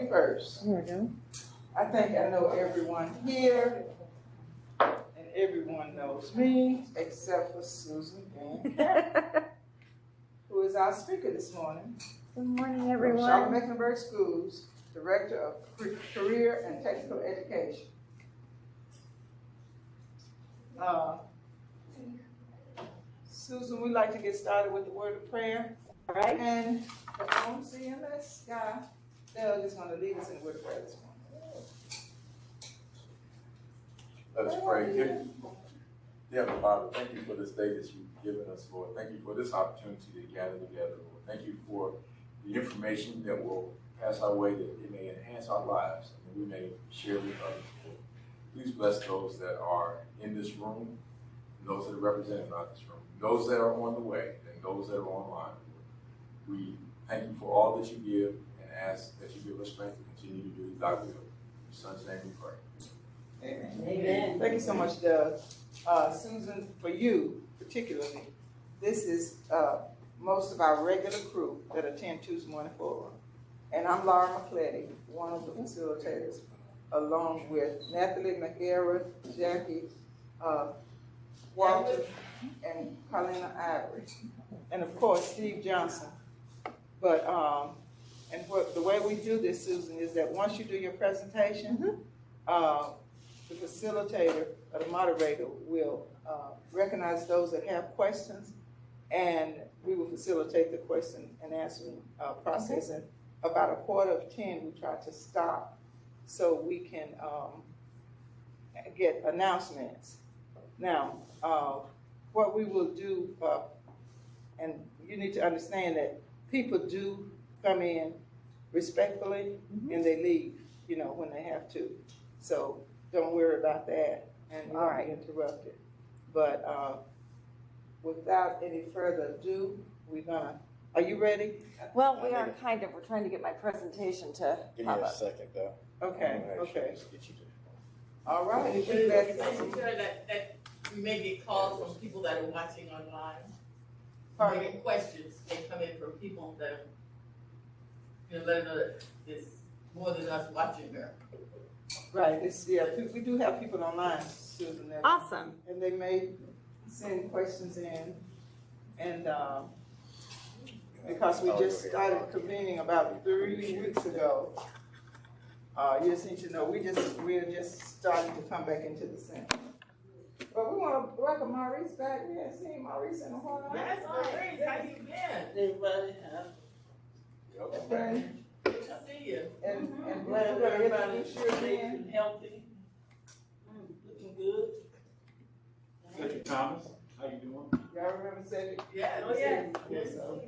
21st. There we go. I think I know everyone here, and everyone knows me, except for Susan Gann-Carroll, who is our speaker this morning. Good morning, From everyone. Charlotte-Mecklenburg Schools, Director of Career and Technical Education. Susan, we'd like to get started with the word of prayer. All right. And the own CMS guy, Doug, is going to lead us in the word of prayer this morning. Let us pray. Heavenly Father, thank you for this day that you've given us, Lord. Thank you for this opportunity to gather together, Lord. Thank you for the information that will pass our way, that it may enhance our lives, and that we may share with others, Lord. Please bless those that are in this room, and those that are represented by this room, those that are on the way, and those that are online, Lord. We thank you for all that you give, and ask that you give us strength to continue to do thy will. In your Son's name we pray. Amen. Amen. Thank you so much, Doug. Susan, for you particularly, this is most of our regular crew that attend Tuesday Morning Forum. And I'm Laura McCletty, one of the facilitators, along with Nathalie McGarrett, Jackie Walter, and Carlina Ivory, and of course Steve Johnson. But the way we do this, Susan, is that once you do your presentation, the facilitator or the moderator will recognize those that have questions, and we will facilitate the question and answering process. And about 9:45, we try to stop so we can get announcements. Now, what we will do, and you need to understand that people do come in respectfully and they leave, when they have to. So don't worry about that, and you won't be interrupted. But without any further ado, are you ready? Well, we are kind of. We're trying to get my presentation to Give me pop a up. second, though. Okay, okay. Get you All right. Are you sure that we may get calls from people that are watching online? Maybe questions may come in from people that are, let them know that there's more than us watching her. Right. We do have people online, Susan. Awesome. And they may send questions in, and because we just started convening about 3 weeks ago. You just need to know we're just starting to come back into the center. But we want to welcome Maurice back. We haven't seen Maurice in a while. Yes, Maurice, how you been? Everybody, Good to see you. And glad we're going to everybody's introduce you safe again. and healthy, looking good. Cedric Thomas, how you doing? Y'all remember Cedric? Yeah, Oh, yeah. Yes, so.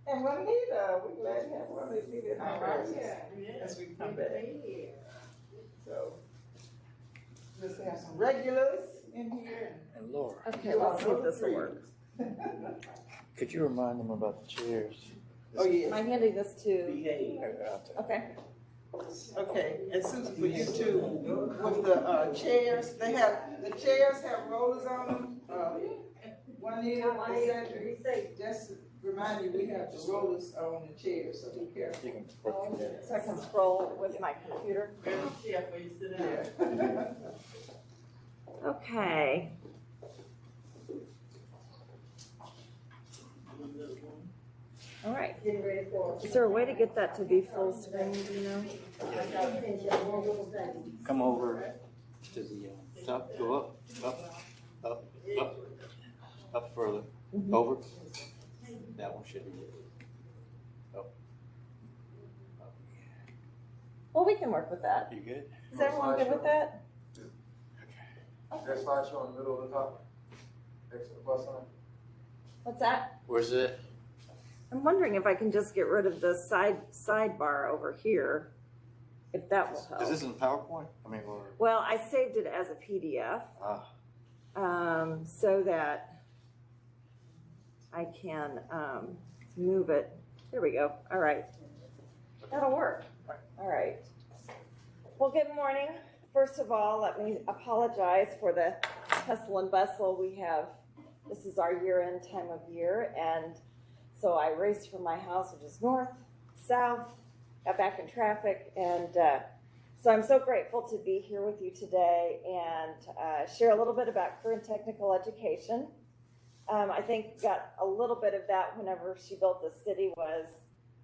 And Juanita, we're glad to have Juanita in our presence as we come back. So, let's have some regulars in here. And Laura, Okay, let's see if this will work. could you remind them about the chairs? Oh, yeah. Am I handing this to? Behave. Okay. Okay, and Susan, for you too, with the chairs, the chairs have rollers on them. Juanita, Cedric, just to remind you, we have the rollers on the chairs, so be careful. You can work together. So I can scroll with my computer. Yeah, for you sit down. Yeah. Okay. All right. Is there a way to get that to be full screen, do you know? Come over to the top, go up, up further, over. That one should be it. Up. Well, we can work with that. You good? Is everyone good with that? Is that slideshow in the middle of the top? Next to the plus sign? What's that? Where's it? I'm wondering if I can just get rid of the sidebar over here, if that will help. Is this in PowerPoint? I mean, or Well, I saved it as a PDF so that I can move it. There we go. All right. That'll work. All right. Well, good morning. First of all, let me apologize for the hustle and bustle we have. This is our year-end time of year, and so I raced from my house, which is north, south, got back in traffic, and so I'm so grateful to be here with you today and share a little bit about career and technical education. I think got a little bit of that whenever She Built the City was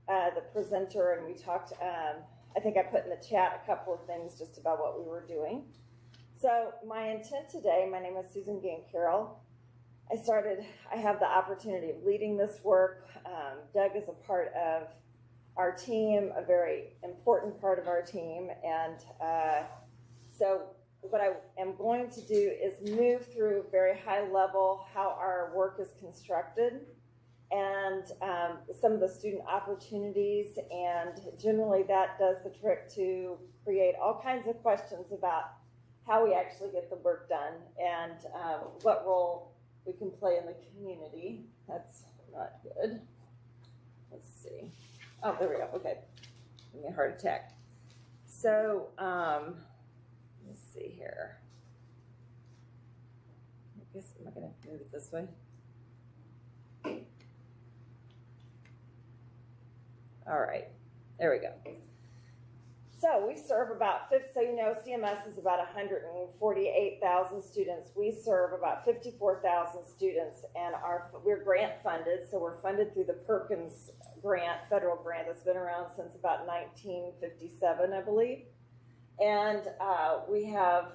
the presenter, and we talked, I think I put in the chat a couple of things just about what we were doing. So my intent today, my name is Susan Gann-Carroll. I have the opportunity of leading this work. Doug is a part of our team, a very important part of our team, and so what I am going to do is move through very high level how our work is constructed and some of the student opportunities, and generally that does the trick to create all kinds of questions about how we actually get the work done and what role we can play in the community. That's not good. Let's see. Oh, there we go. Okay. Give me a heart attack. So, let's see here. I guess, am I going to move it this way? All right. There we go. So we serve about, so you know, CMS is about 148,000 students. We serve about 54,000 students, and we're grant funded, so we're funded through the Perkins grant, federal grant that's been around since about 1957, I believe. And we have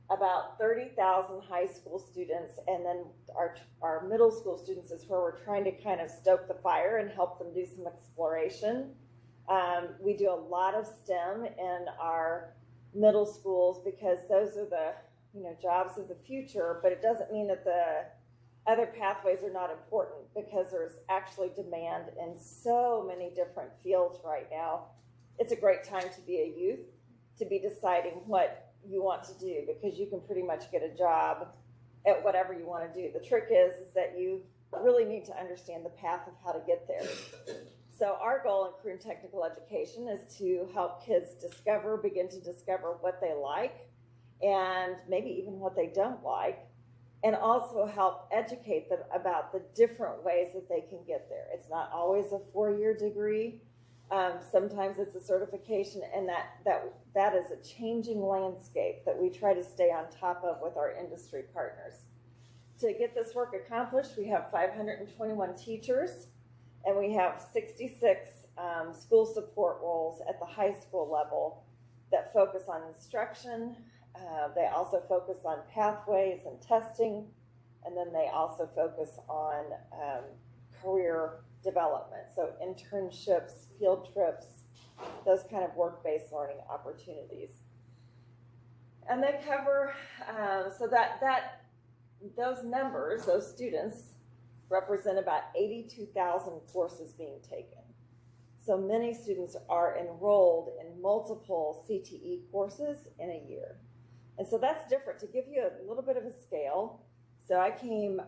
about 30,000 high school students, and then our middle school students is where we're trying to kind of stoke the fire and help them do some exploration. We do a lot of STEM in our middle schools because those are the jobs of the future, but it doesn't mean that the other pathways are not important, because there's actually demand in so many different fields right now. It's a great time to be a youth, to be deciding what you want to do, because you can pretty much get a job at whatever you want to do. The trick is that you really need to understand the path of how to get there. So our goal in career and technical education is to help kids begin to discover what they like, and maybe even what they don't like, and also help educate them about the different ways that they can get there. It's not always a 4-year degree. Sometimes it's a certification, and that is a changing landscape that we try to stay on top of with our industry partners. To get this work accomplished, we have 521 teachers, and we have 66 school support roles at the high school level that focus on instruction. They also focus on pathways and testing, and then they also focus on career development, so internships, field trips, those kind of work-based learning opportunities. And they cover, so those numbers, those students, represent about 82,000 courses being taken. So many students are enrolled in multiple CTE courses in a year. And so that's different. To give you a little bit of a scale, so I came,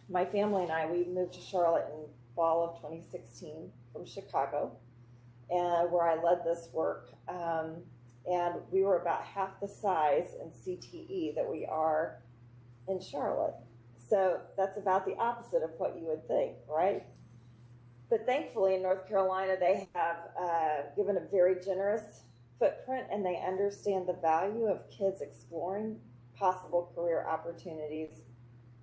my family and I, we moved to Charlotte in fall of 2016 from Chicago, and where I led this work. And we were about half the size in CTE that we are in Charlotte. So that's about the opposite of what you would think, right? But thankfully in North Carolina, they have given a very generous footprint, and they understand the value of kids exploring possible career opportunities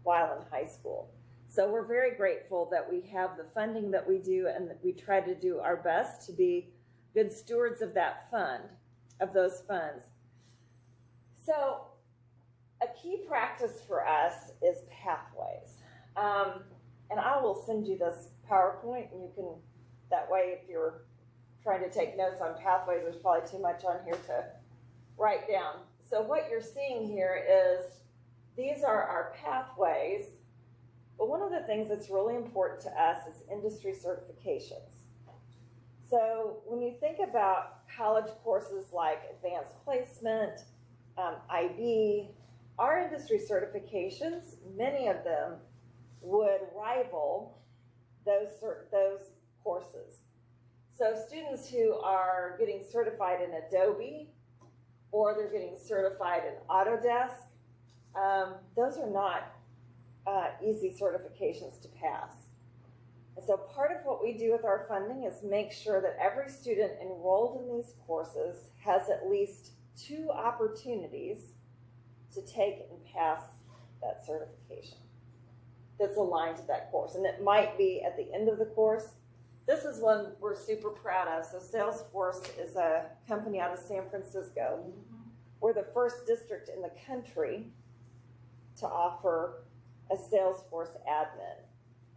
while in high school. So we're very grateful that we have the funding that we do, and that we try to do our best to be good stewards of that fund, of those funds. So a key practice for us is pathways. And I will send you this PowerPoint, and you can, that way if you're trying to take notes on pathways, there's probably too much on here to write down. So what you're seeing here is these are our pathways, but one of the things that's really important to us is industry certifications. So when you think about college courses like advanced placement, IB, our industry certifications, many of them would rival those courses. So students who are getting certified in Adobe, or they're getting certified in Autodesk, those are not easy certifications to pass. And so part of what we do with our funding is make sure that every student enrolled in these courses has at least 2 opportunities to take and pass that certification that's aligned to that course. And it might be at the end of the course. This is one we're super proud of. So Salesforce is a company out of San Francisco. We're the first district in the country to offer a Salesforce admin.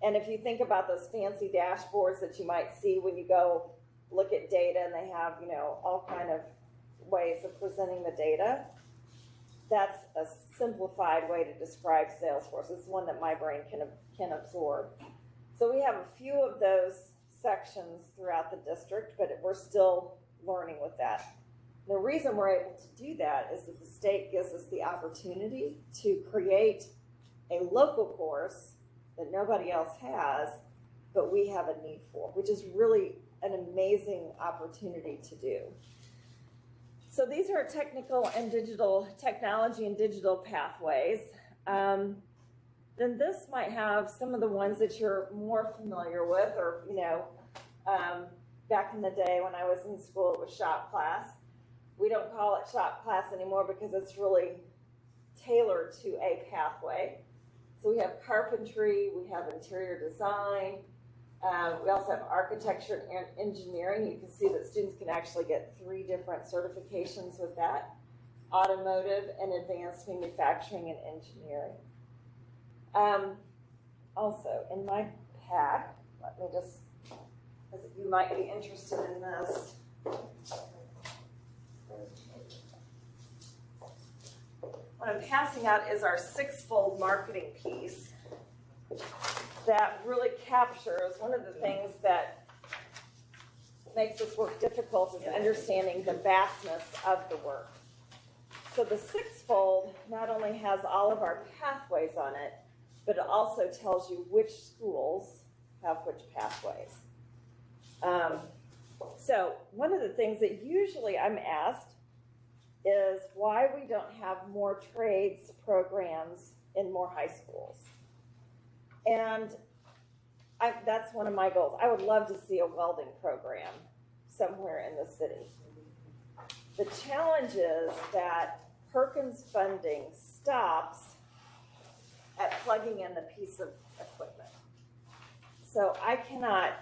And if you think about those fancy dashboards that you might see when you go look at data and they have, all kind of ways of presenting the data, that's a simplified way to describe Salesforce. It's one that my brain can absorb. So we have a few of those sections throughout the district, but we're still learning with that. The reason we're able to do that is that the state gives us the opportunity to create a local course that nobody else has, but we have a need for, which is really an amazing opportunity to do. So these are technical and digital, technology and digital pathways. Then this might have some of the ones that you're more familiar with, or, back in the day when I was in school, it was shop class. We don't call it shop class anymore because it's really tailored to a pathway. So we have carpentry, we have interior design, we also have architecture and engineering. You can see that students can actually get 3 different certifications with that: automotive and advanced manufacturing and engineering. Also, in my pack, let me just, because you might be interested in this. What I'm passing out is our 6-fold marketing piece that really captures one of the things that makes this work difficult is understanding the vastness of the work. So the 6-fold not only has all of our pathways on it, but it also tells you which schools have which pathways. So one of the things that usually I'm asked is why we don't have more trades programs in more high schools. And that's one of my goals. I would love to see a welding program somewhere in the city. The challenge is that Perkins funding stops at plugging in the piece of equipment. So I cannot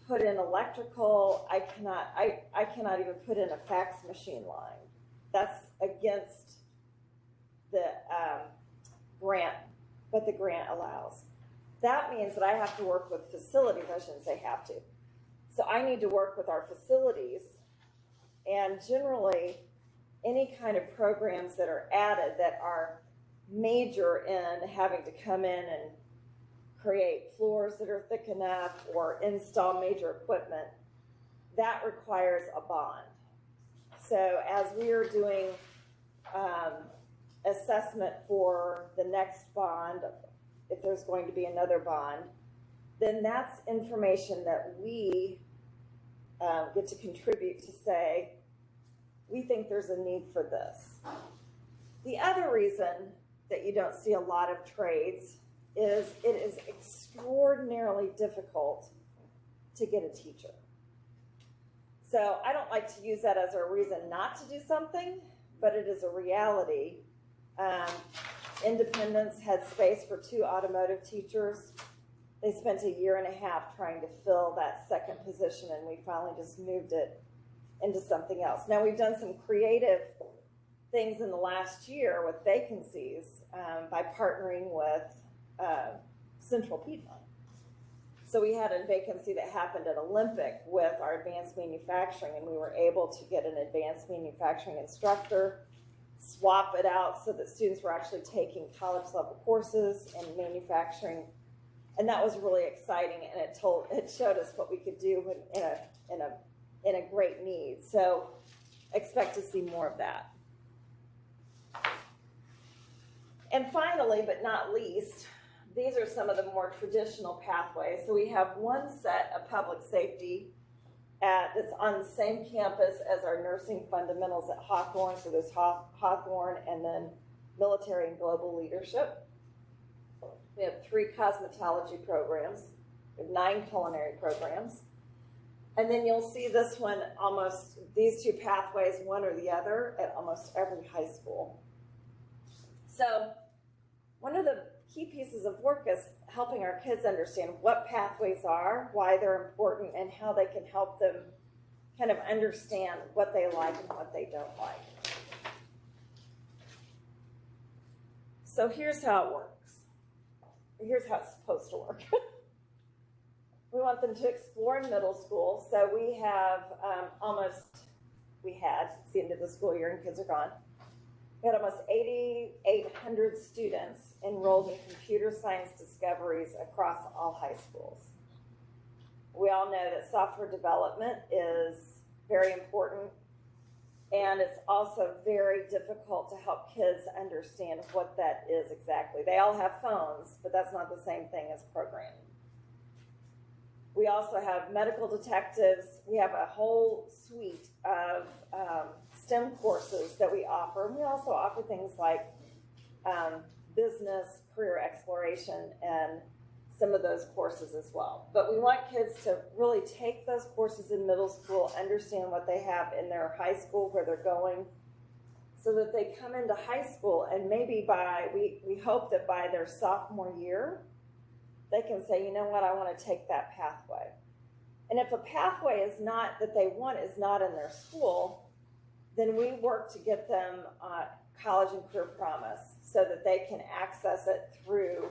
put in electrical, I cannot even put in a fax machine line. That's against the grant, what the grant allows. That means that I have to work with facilities. I shouldn't say have to. So I need to work with our facilities, and generally any kind of programs that are added that are major in having to come in and create floors that are thick enough or install major equipment, that requires a bond. So as we are doing assessment for the next bond, if there's going to be another bond, then that's information that we get to contribute to say, we think there's a need for this. The other reason that you don't see a lot of trades is it is extraordinarily difficult to get a teacher. So I don't like to use that as a reason not to do something, but it is a reality. Independence had space for 2 automotive teachers. They spent a year and a half trying to fill that second position, and we finally just moved it into something else. Now we've done some creative things in the last year with vacancies by partnering with Central Piedmont. So we had a vacancy that happened at Olympic with our advanced manufacturing, and we were able to get an advanced manufacturing instructor, swap it out so that students were actually taking college level courses in manufacturing. And that was really exciting, and it showed us what we could do in a great need. So expect to see more of that. And finally, but not least, these are some of the more traditional pathways. So we have one set of public safety that's on the same campus as our nursing fundamentals at Hawthorne. So there's Hawthorne and then military and global leadership. We have 3 cosmetology programs. We have 9 culinary programs. And then you'll see this one, almost these 2 pathways, one or the other, at almost every high school. So one of the key pieces of work is helping our kids understand what pathways are, why they're important, and how they can help them kind of understand what they like and what they don't like. So here's how it works. Here's how it's supposed to work. We want them to explore in middle school. So we have it's the end of the school year and kids are gone. We had almost 8,800 students enrolled in computer science discoveries across all high schools. We all know that software development is very important, and it's also very difficult to help kids understand what that is exactly. They all have phones, but that's not the same thing as programming. We also have medical detectives. We have a whole suite of STEM courses that we offer. And we also offer things like business, career exploration, and some of those courses as well. But we want kids to really take those courses in middle school, understand what they have in their high school, where they're going, so that they come into high school and maybe we hope that by their sophomore year, they can say, you know what, I want to take that pathway. And if a pathway is not that they want is not in their school, then we work to get them college and career promise so that they can access it through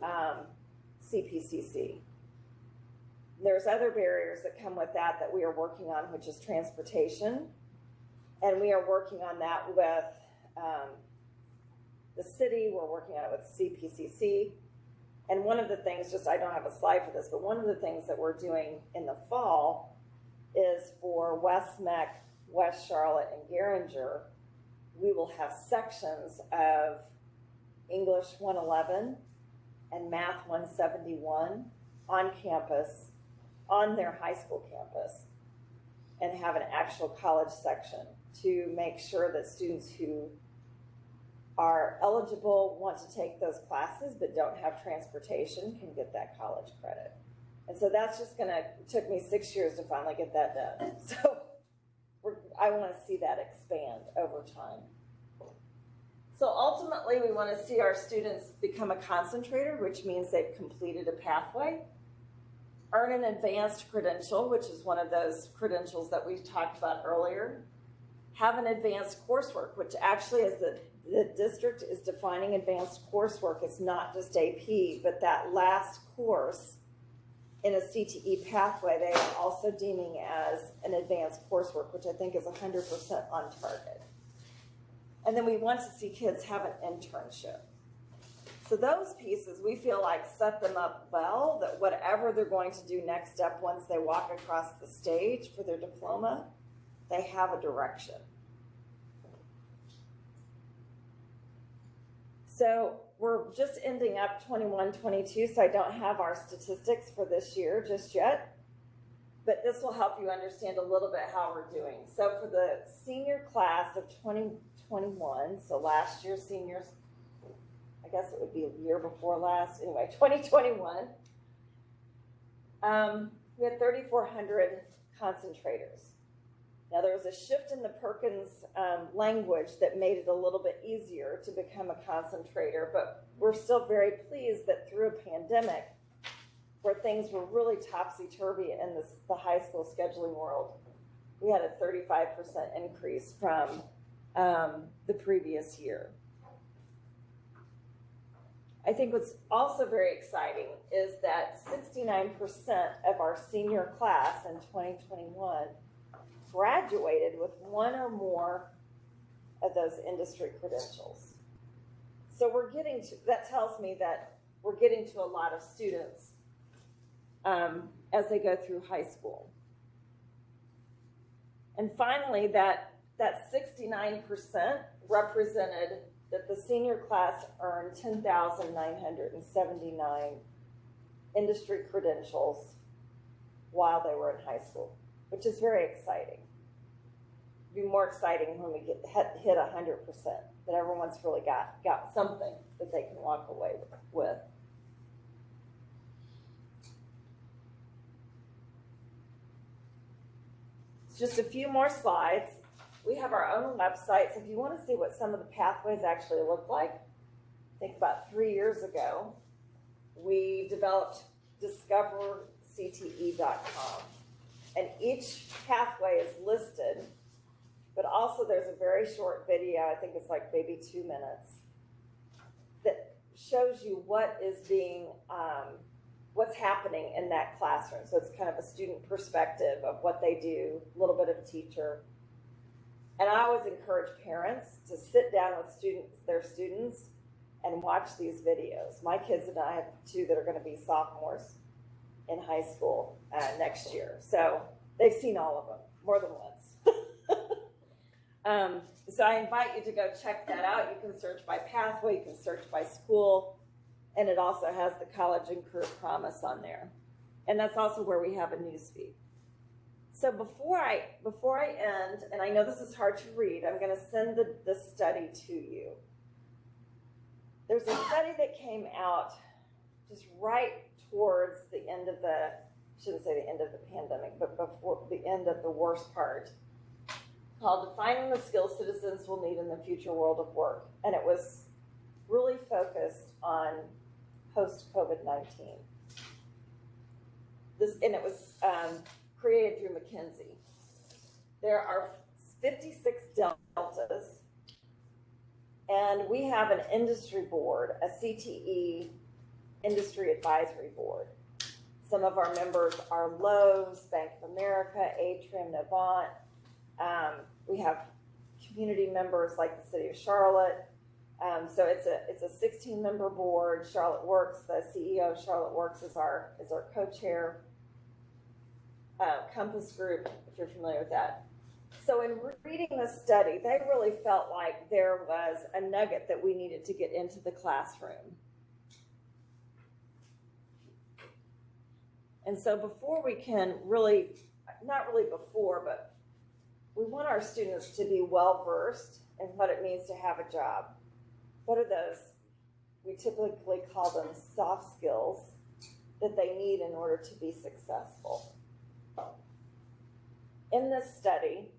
CPCC. There's other barriers that come with that we are working on, which is transportation. And we are working on that with the city. We're working on it with CPCC. And one of the things, I don't have a slide for this, but one of the things that we're doing in the fall is for West Meck, West Charlotte, and Garinger, we will have sections of English 111 and Math 171 on campus, on their high school campus, and have an actual college section to make sure that students who are eligible, want to take those classes, but don't have transportation can get that college credit. And so that's it took me 6 years to finally get that done. So I want to see that expand over time. So ultimately, we want to see our students become a concentrator, which means they've completed a pathway, earn an advanced credential, which is one of those credentials that we talked about earlier, have an advanced coursework, which actually is the district is defining advanced coursework. It's not just AP, but that last course in a CTE pathway, they are also deeming as an advanced coursework, which I think is 100% on target. And then we want to see kids have an internship. So those pieces, we feel like set them up well, that whatever they're going to do next step once they walk across the stage for their diploma, they have a direction. So we're just ending up 21-22, so I don't have our statistics for this year just yet, but this will help you understand a little bit how we're doing. So for the senior class of 2021, so last year's seniors, I guess it would be a year before last, anyway, 2021, we had 3,400 concentrators. Now, there was a shift in the Perkins language that made it a little bit easier to become a concentrator, but we're still very pleased that through a pandemic, where things were really topsy-turvy in the high school scheduling world, we had a 35% increase from the previous year. I think what's also very exciting is that 69% of our senior class in 2021 graduated with one or more of those industry credentials. So that tells me that we're getting to a lot of students as they go through high school. And finally, that 69% represented that the senior class earned 10,979 industry credentials while they were in high school, which is very exciting. It'll be more exciting when we hit 100%, that everyone's really got something that they can walk away with. just a few more slides. We have our own website, so if you want to see what some of the pathways actually look like, I think about 3 years ago, we developed discovercte.com. And each pathway is listed, but also there's a very short video, I think it's like maybe 2 minutes, that shows you what is being, what's happening in that classroom. So it's kind of a student perspective of what they do, a little bit of a teacher. And I always encourage parents to sit down with their students and watch these videos. My kids and I have 2 that are going to be sophomores in high school next year. So they've seen all of them, more than once. So I invite you to go check that out. You can search by pathway, you can search by school, and it also has the college and career promise on there. And that's also where we have a news feed. So before I end, and I know this is hard to read, I'm going to send the study to you. There's a study that came out just right towards the end of I shouldn't say the end of the pandemic, but before the end of the worst part, called Defining the Skills Citizens Will Need in the Future World of Work. And it was really focused on post-COVID-19. And it was created through McKinsey. There are 56 deltas, and we have an industry board, a CTE industry advisory board. Some of our members are Lowe's, Bank of America, Atrium, Novant. We have community members like the City of Charlotte. So it's a 16-member board. Charlotte Works, the CEO of Charlotte Works is our co-chair. Compass Group, if you're familiar with that. So in reading this study, they really felt like there was a nugget that we needed to get into the classroom. And so before we can really, not really before, but we want our students to be well-versed in what it means to have a job. What are those? We typically call them soft skills that they need in order to be successful. In this study,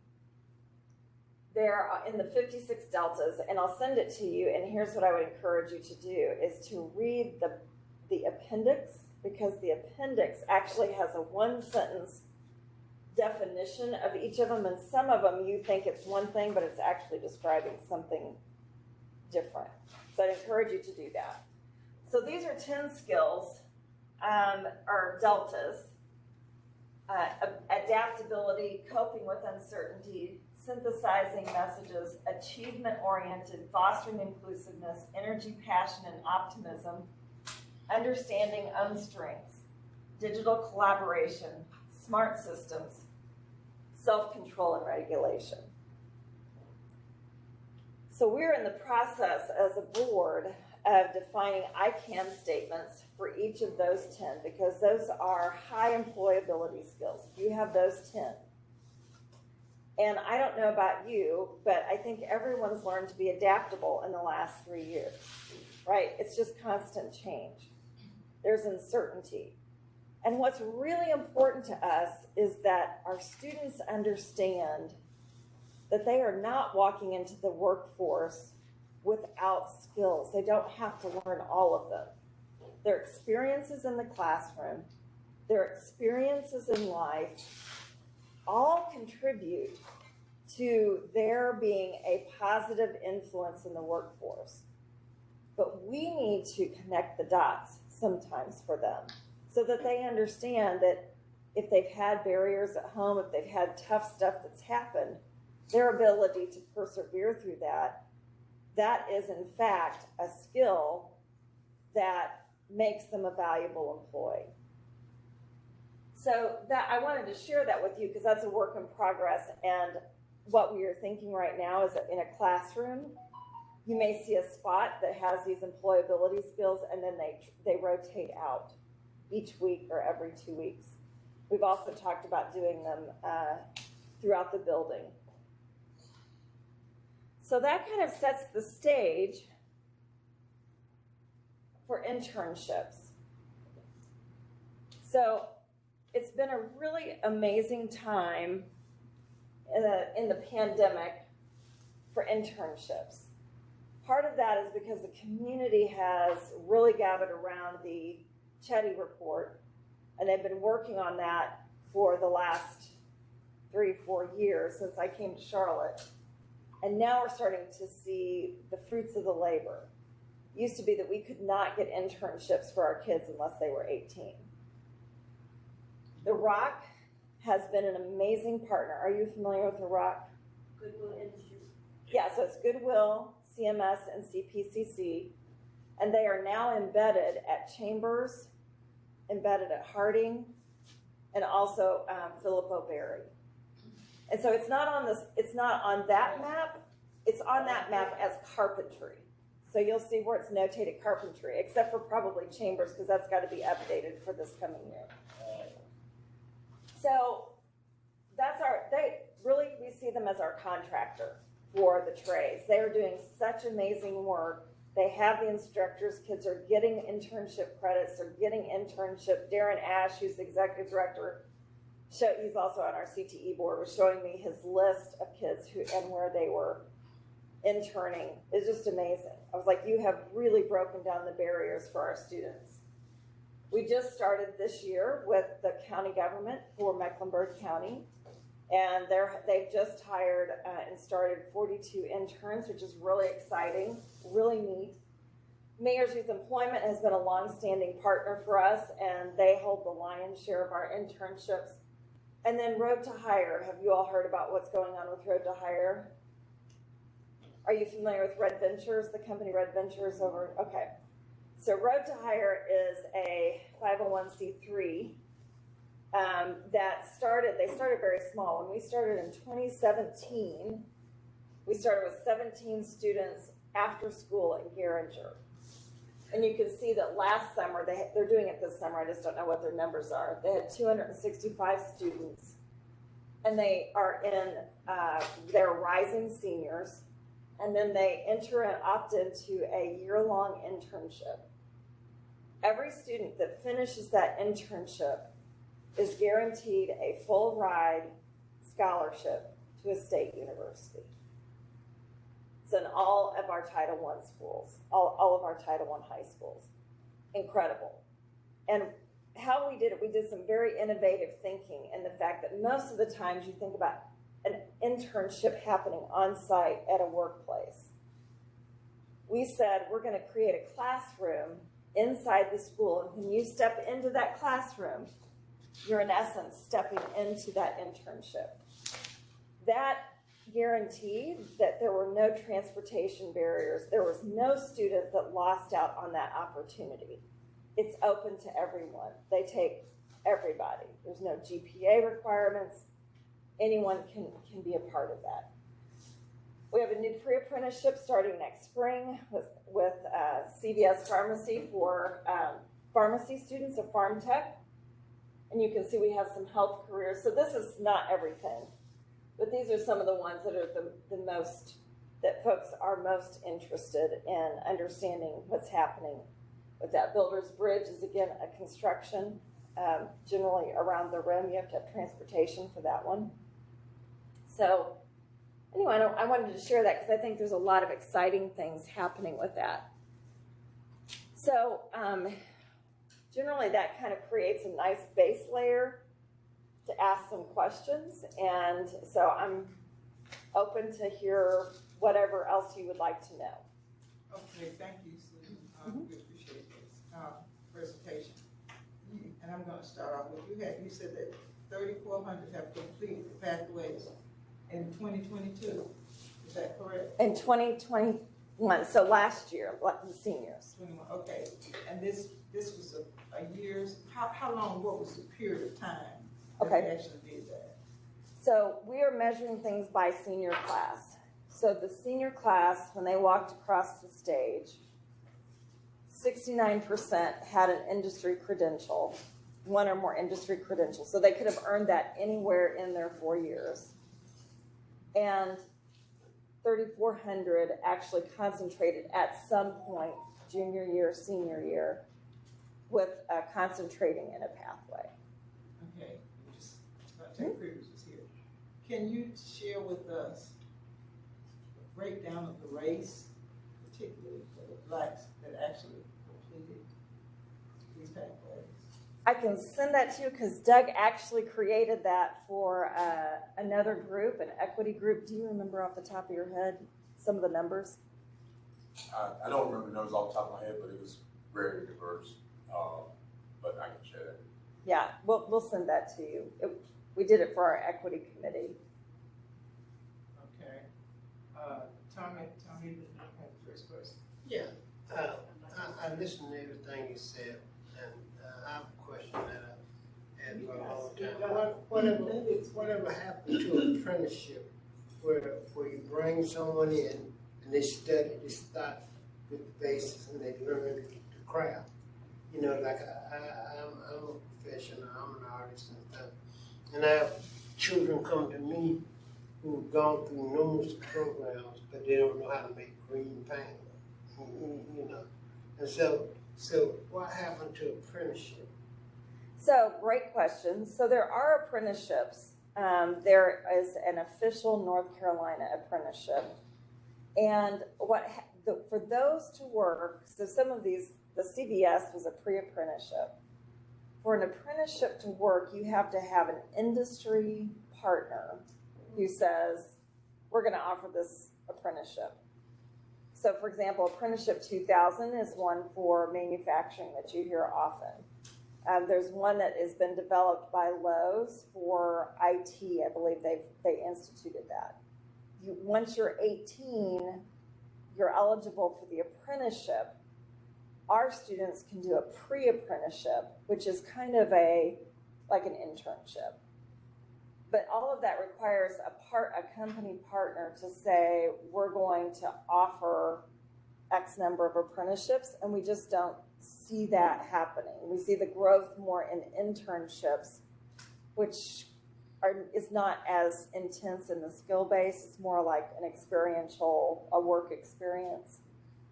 there are in the 56 deltas, and I'll send it to you, and here's what I would encourage you to do, is to read the appendix, because the appendix actually has a 1-sentence definition of each of them, and some of them you think it's one thing, but it's actually describing something different. So I'd encourage you to do that. So these are 10 skills, or deltas. Adaptability, coping with uncertainty, synthesizing messages, achievement-oriented, fostering inclusiveness, energy, passion, and optimism, understanding own strengths, digital collaboration, smart systems, self-control, and regulation. So we're in the process as a board of defining I can statements for each of those 10, because those are high employability skills. You have those 10. And I don't know about you, but I think everyone's learned to be adaptable in the last 3 years, right? It's just constant change. There's uncertainty. And what's really important to us is that our students understand that they are not walking into the workforce without skills. They don't have to learn all of them. Their experiences in the classroom, their experiences in life, all contribute to their being a positive influence in the workforce. But we need to connect the dots sometimes for them so that they understand that if they've had barriers at home, if they've had tough stuff that's happened, their ability to persevere through that, that is in fact a skill that makes them a valuable employee. So that I wanted to share that with you because that's a work in progress, and what we are thinking right now is that in a classroom, you may see a spot that has these employability skills, and then they rotate out each week or every 2 weeks. We've also talked about doing them throughout the building. So that kind of sets the stage for internships. So it's been a really amazing time in the pandemic for internships. Part of that is because the community has really gathered around the Chetty report, and they've been working on that for the last 3-4 years since I came to Charlotte. And now we're starting to see the fruits of the labor. It used to be that we could not get internships for our kids unless they were 18. The Rock has been an amazing partner. Are you familiar with The Rock? Goodwill Industries. Yeah, so it's Goodwill, CMS, and CPCC. And they are now embedded at Chambers, embedded at Harding, and also Philip O'Berry. And so it's not on that map. It's on that map as carpentry. So you'll see where it's notated carpentry, except for probably Chambers, because that's got to be updated for this coming year. So we see them as our contractor for the trades. They are doing such amazing work. They have the instructors. Kids are getting internship credits. They're getting internship. Darren Ash, who's the executive director, he's also on our CTE board, was showing me his list of kids and where they were interning. It's just amazing. I was like, you have really broken down the barriers for our students. We just started this year with the county government for Mecklenburg County, and they've just hired and started 42 interns, which is really exciting, really neat. Mayor's Youth Employment has been a long-standing partner for us, and they hold the lion's share of our internships. And then Road to Hire. Have you all heard about what's going on with Road to Hire? Are you familiar with Red Ventures, the company Red Ventures over? Okay. So Road to Hire is a 501c3 they started very small. When we started in 2017, we started with 17 students after school in Garinger. And you can see that last summer, they're doing it this summer, I just don't know what their numbers are. They had 265 students, and they are they're rising seniors, and then they enter and opt into a year-long internship. Every student that finishes that internship is guaranteed a full ride scholarship to a state university. It's in all of our Title I schools, all of our Title I high schools. Incredible. And how we did it, we did some very innovative thinking in the fact that most of the times you think about an internship happening on site at a workplace. We said we're going to create a classroom inside the school, and when you step into that classroom, you're in essence stepping into that internship. That guaranteed that there were no transportation barriers. There was no student that lost out on that opportunity. It's open to everyone. They take everybody. There's no GPA requirements. Anyone can be a part of that. We have a new pre-apprenticeship starting next spring with CVS Pharmacy for pharmacy students of Pharm Tech. And you can see we have some health careers. So this is not everything, but these are some of the ones that are the most, that folks are most interested in understanding what's happening with that. Builder's Bridge is, again, a construction, generally around the rim. You have to have transportation for that one. So anyway, I wanted to share that because I think there's a lot of exciting things happening with that. So generally that kind of creates a nice base layer to ask some questions, and so I'm open to hear whatever else you would like to know. Okay, thank you, Susan. We appreciate this presentation. And I'm going to start off with, you said that 3,400 have completed the pathways in 2022. Is that correct? In 2021, so last year, the seniors. 21, okay. And this was a year's, how long, what was the period of time that Okay. we actually did that? So we are measuring things by senior class. So the senior class, when they walked across the stage, 69% had an industry credential, one or more industry credentials. So they could have earned that anywhere in their 4 years. And 3,400 actually concentrated at some point, junior year, senior year, with concentrating in a pathway. Okay, just take privileges here. can you share with us the breakdown of the race, particularly for the blacks that actually completed these pathways? I can send that to you because Doug actually created that for another group, an equity group. Do you remember off the top of your head some of the numbers? I don't remember the numbers off the top of my head, but it was very diverse. But I can share that. Yeah, we'll send that to you. We did it for our equity committee. Okay. Tommy, you have the first question. Yeah, I listened to everything you said, and I have a question that I've had for a long time. Whatever happened to apprenticeship, where you bring someone in and they study, they start with the basics and they learn the craft. You know, like I'm a professional, I'm an artist and stuff, and I have children come to me who've gone through numerous programs, but they don't know how to make green paint. You know, and so what happened to apprenticeship? So great question. So there are apprenticeships. There is an official North Carolina apprenticeship, and for those to work, so some of these, the CVS was a pre-apprenticeship. For an apprenticeship to work, you have to have an industry partner who says, we're going to offer this apprenticeship. So for example, Apprenticeship 2000 is one for manufacturing that you hear often. There's one that has been developed by Lowe's for IT. I believe they instituted that. Once you're 18, you're eligible for the apprenticeship. Our students can do a pre-apprenticeship, which is kind of like an internship. But all of that requires a company partner to say, we're going to offer X number of apprenticeships, and we just don't see that happening. We see the growth more in internships, which is not as intense in the skill base. It's more like an experiential, a work experience.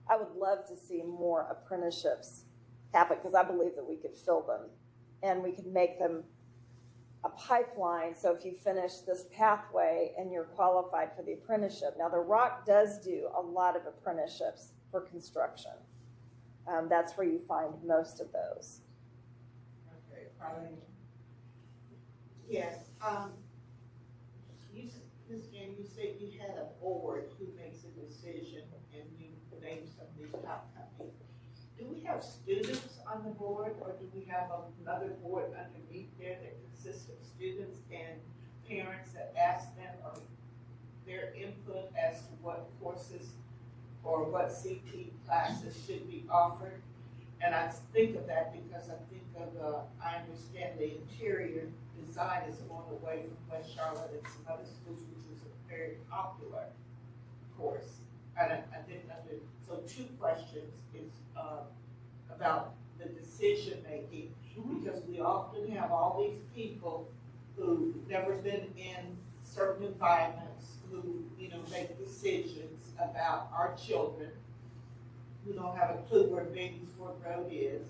I would love to see more apprenticeships happen because I believe that we could fill them and we could make them a pipeline. So if you finish this pathway and you're qualified for the apprenticeship. Now the Rock does do a lot of apprenticeships for construction. That's where you find most of those. Okay, Pauline. Yes, Ms. Gann, you said you had a board who makes a decision and you name some of these top companies. Do we have students on the board, or do we have another board underneath there that consists of students and parents that ask them or their input as to what courses or what CT classes should be offered? And I think of that because I think of, I understand the interior design is going away from West Charlotte and some other schools, which is a very popular course. I didn't under, so two questions is about the decision making, because we often have all these people who've never been in certain environments, who, you know, make decisions about our children, who don't have a clue where Babies Ford Road is.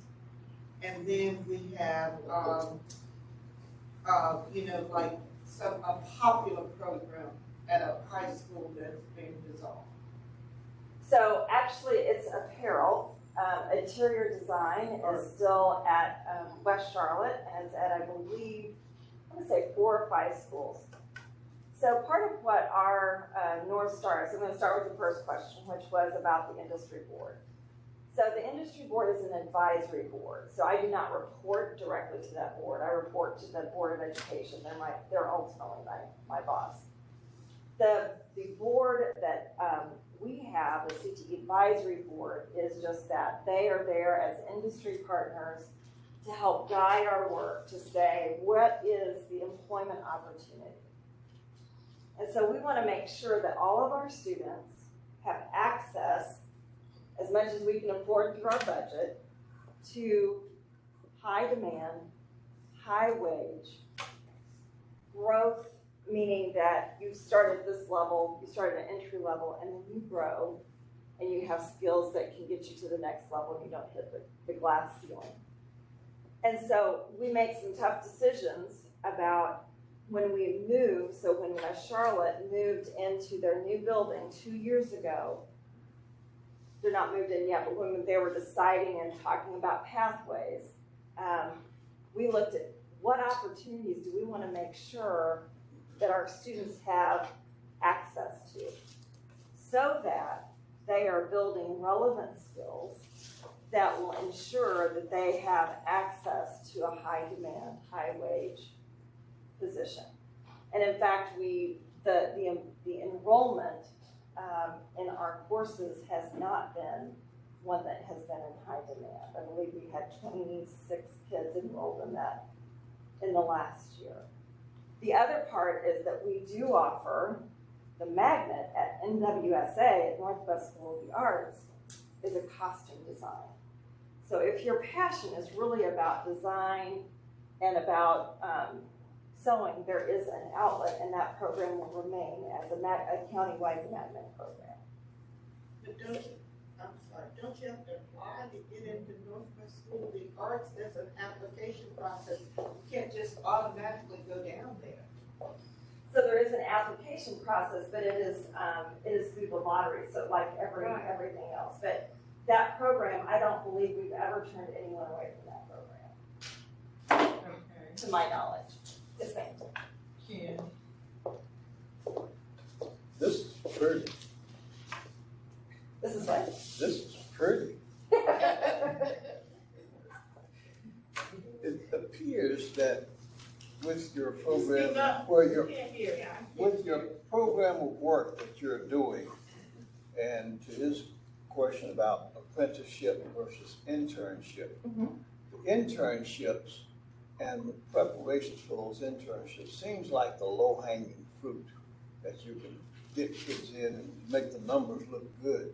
And then we have, you know, like a popular program at a high school that's being dissolved. So actually it's apparel. Interior design is still at West Charlotte, and it's at, I believe, I want to say 4 or 5 schools. So part of what our North Star is, I'm going to start with the first question, which was about the industry board. So the industry board is an advisory board. So I do not report directly to that board. I report to the Board of Education. They're ultimately my boss. The board that we have, the CTE advisory board, is just that. They are there as industry partners to help guide our work, to say, what is the employment opportunity? And so we want to make sure that all of our students have access, as much as we can afford through our budget, to high demand, high wage, growth, meaning that you start at this level, you start at an entry level, and then you grow, and you have skills that can get you to the next level, and you don't hit the glass ceiling. And so we make some tough decisions about when we moved, so when Charlotte moved into their new building 2 years ago, they're not moved in yet, but when they were deciding and talking about pathways, we looked at what opportunities do we want to make sure that our students have access to, so that they are building relevant skills that will ensure that they have access to a high demand, high wage position. And in fact, the enrollment in our courses has not been one that has been in high demand. I believe we had 26 kids enrolled in that in the last year. The other part is that we do offer the magnet at NWSA, at Northwest School of the Arts, is a costume design. So if your passion is really about design and about sewing, there is an outlet, and that program will remain as a countywide magnet program. But don't you have to apply to get into Northwest School of the Arts? There's an application process. You can't just automatically go down there. So there is an application process, but it is through the lottery, so like everything else. But that program, I don't believe we've ever turned anyone away from that program, Okay. to my knowledge. Yes, ma'am. Ken. This is pretty. This is what? This is pretty. It appears that with your program, with your program of work that you're doing, and to his question about apprenticeship versus internship, the internships and the preparations for those internships seems like the low-hanging fruit that you can get kids in and make the numbers look good.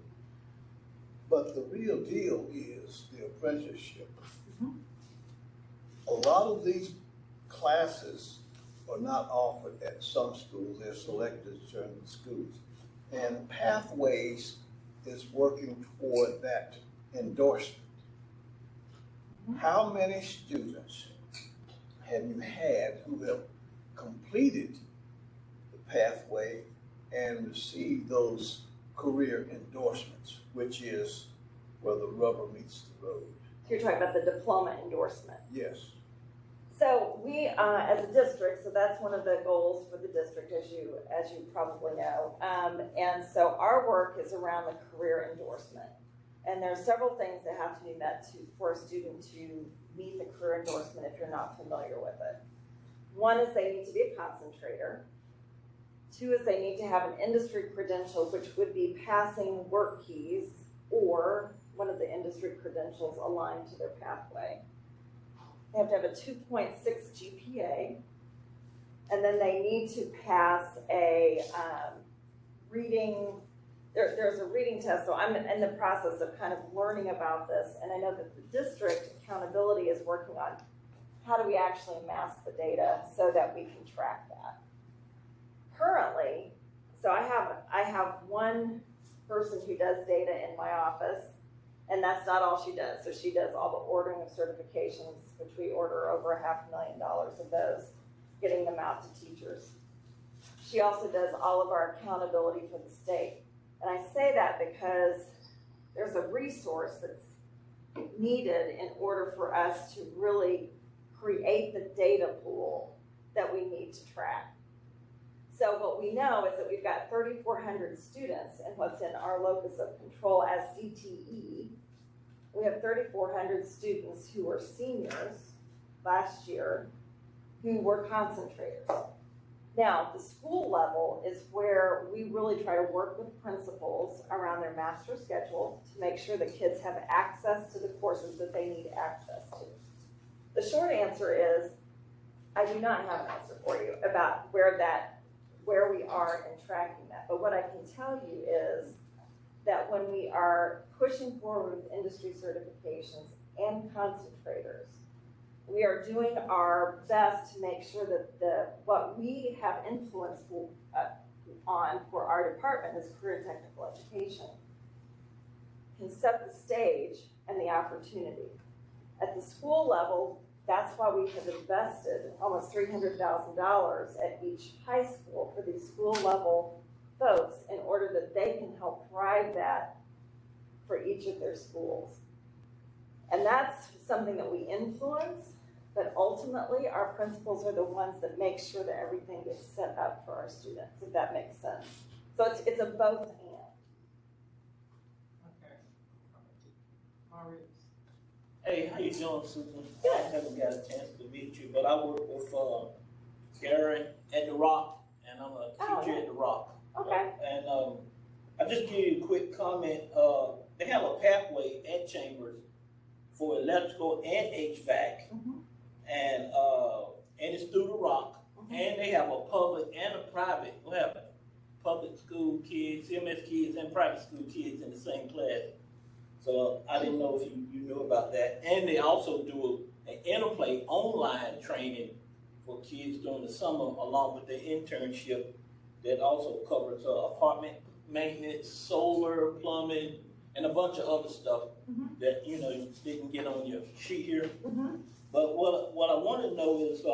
But the real deal is the apprenticeship. A lot of these classes are not offered at some schools, they're selected at certain schools. And Pathways is working toward that endorsement. How many students have you had who have completed the pathway and received those career endorsements, which is where the rubber meets the road? You're talking about the diploma endorsement. Yes. So we, as a district, so that's one of the goals for the district, as you probably know. And so our work is around the career endorsement. And there are several things that have to be met for a student to meet the career endorsement if you're not familiar with it. One is they need to be a concentrator. Two is they need to have an industry credential, which would be passing work keys or one of the industry credentials aligned to their pathway. They have to have a 2.6 GPA, and then they need to pass a reading. There's a reading test, so I'm in the process of kind of learning about this, and I know that the district accountability is working on how do we actually amass the data so that we can track that. Currently, so I have one person who does data in my office, and that's not all she does. So she does all the ordering of certifications, which we order over $500,000 of those, getting them out to teachers. She also does all of our accountability for the state. And I say that because there's a resource that's needed in order for us to really create the data pool that we need to track. So what we know is that we've got 3,400 students in what's in our locus of control as CTE. We have 3,400 students who were seniors last year who were concentrators. Now, the school level is where we really try to work with principals around their master schedule to make sure that kids have access to the courses that they need access to. The short answer is, I do not have an answer for you about where we are in tracking that. But what I can tell you is that when we are pushing forward with industry certifications and concentrators, we are doing our best to make sure that what we have influence on for our department as career and technical education can set the stage and the opportunity. At the school level, that's why we have invested almost $300,000 at each high school for these school level folks in order that they can help drive that for each of their schools. And that's something that we influence, but ultimately our principals are the ones that make sure that everything gets set up for our students, if that makes sense. So it's a both and. Okay. Maurice. Hey, how you doing, Susan? Good. I haven't got a chance to meet you, but I work with Gary at the Rock, and I'm a teacher at the Rock. Okay. And I just give you a quick comment. They have a pathway at Chambers for electrical and HVAC, and it's through the Rock, and they have a public and a private. We have public school kids, CMS kids, and private school kids in the same class. So I didn't know if you knew about that. And they also do an interplay online training for kids during the summer, along with the internship that also covers apartment maintenance, solar, plumbing, and a bunch of other stuff that you didn't get on your sheet here. But what I want to know is,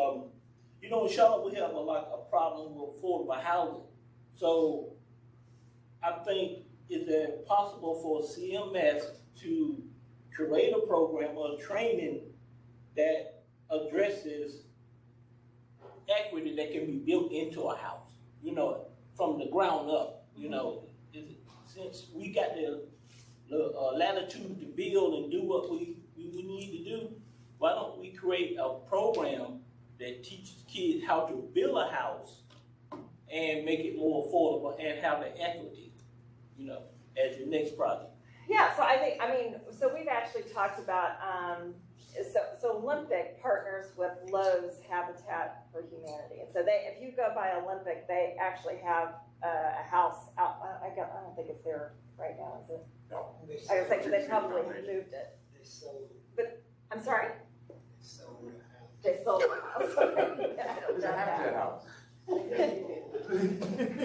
in Charlotte we have a problem with affordable housing. So I think, is it possible for CMS to create a program or training that addresses equity that can be built into a house, from the ground up? Since we got the latitude to build and do what we need to do, why don't we create a program that teaches kids how to build a house and make it more affordable and have the equity, as your next project? Yeah, so we've actually talked about, so Olympic partners with Lowe's Habitat for Humanity. And so if you go by Olympic, they actually have a house out, I don't think it's there right now, is it? No. I was thinking they probably moved it. They sold, But, I'm sorry? they sold the house. They sold the house. I don't It's know a Habitat that. house.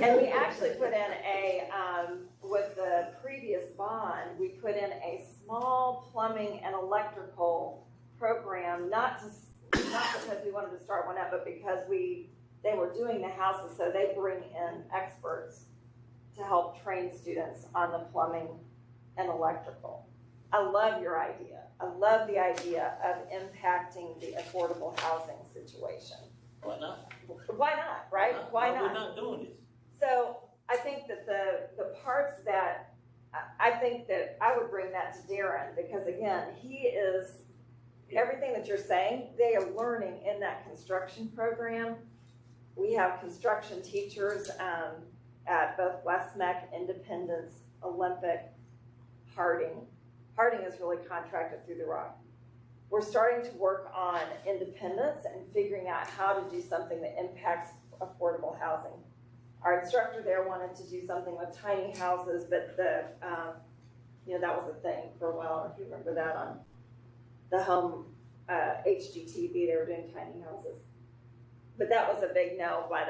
And we actually put in with the previous bond, we put in a small plumbing and electrical program, not because we wanted to start one up, but because they were doing the houses, so they bring in experts to help train students on the plumbing and electrical. I love your idea. I love the idea of impacting the affordable housing situation. Why not? Why not, right? Why not? We're not doing this. So I think that the parts that, I think that I would bring that to Darren, because again, he is, everything that you're saying, they are learning in that construction program. We have construction teachers at both West Meck, Independence, Olympic, Harding. Harding is really contracted through the Rock. We're starting to work on Independence and figuring out how to do something that impacts affordable housing. Our instructor there wanted to do something with tiny houses, but that was a thing for a while. If you remember that on the home HGTV, they were doing tiny houses. But that was a big no by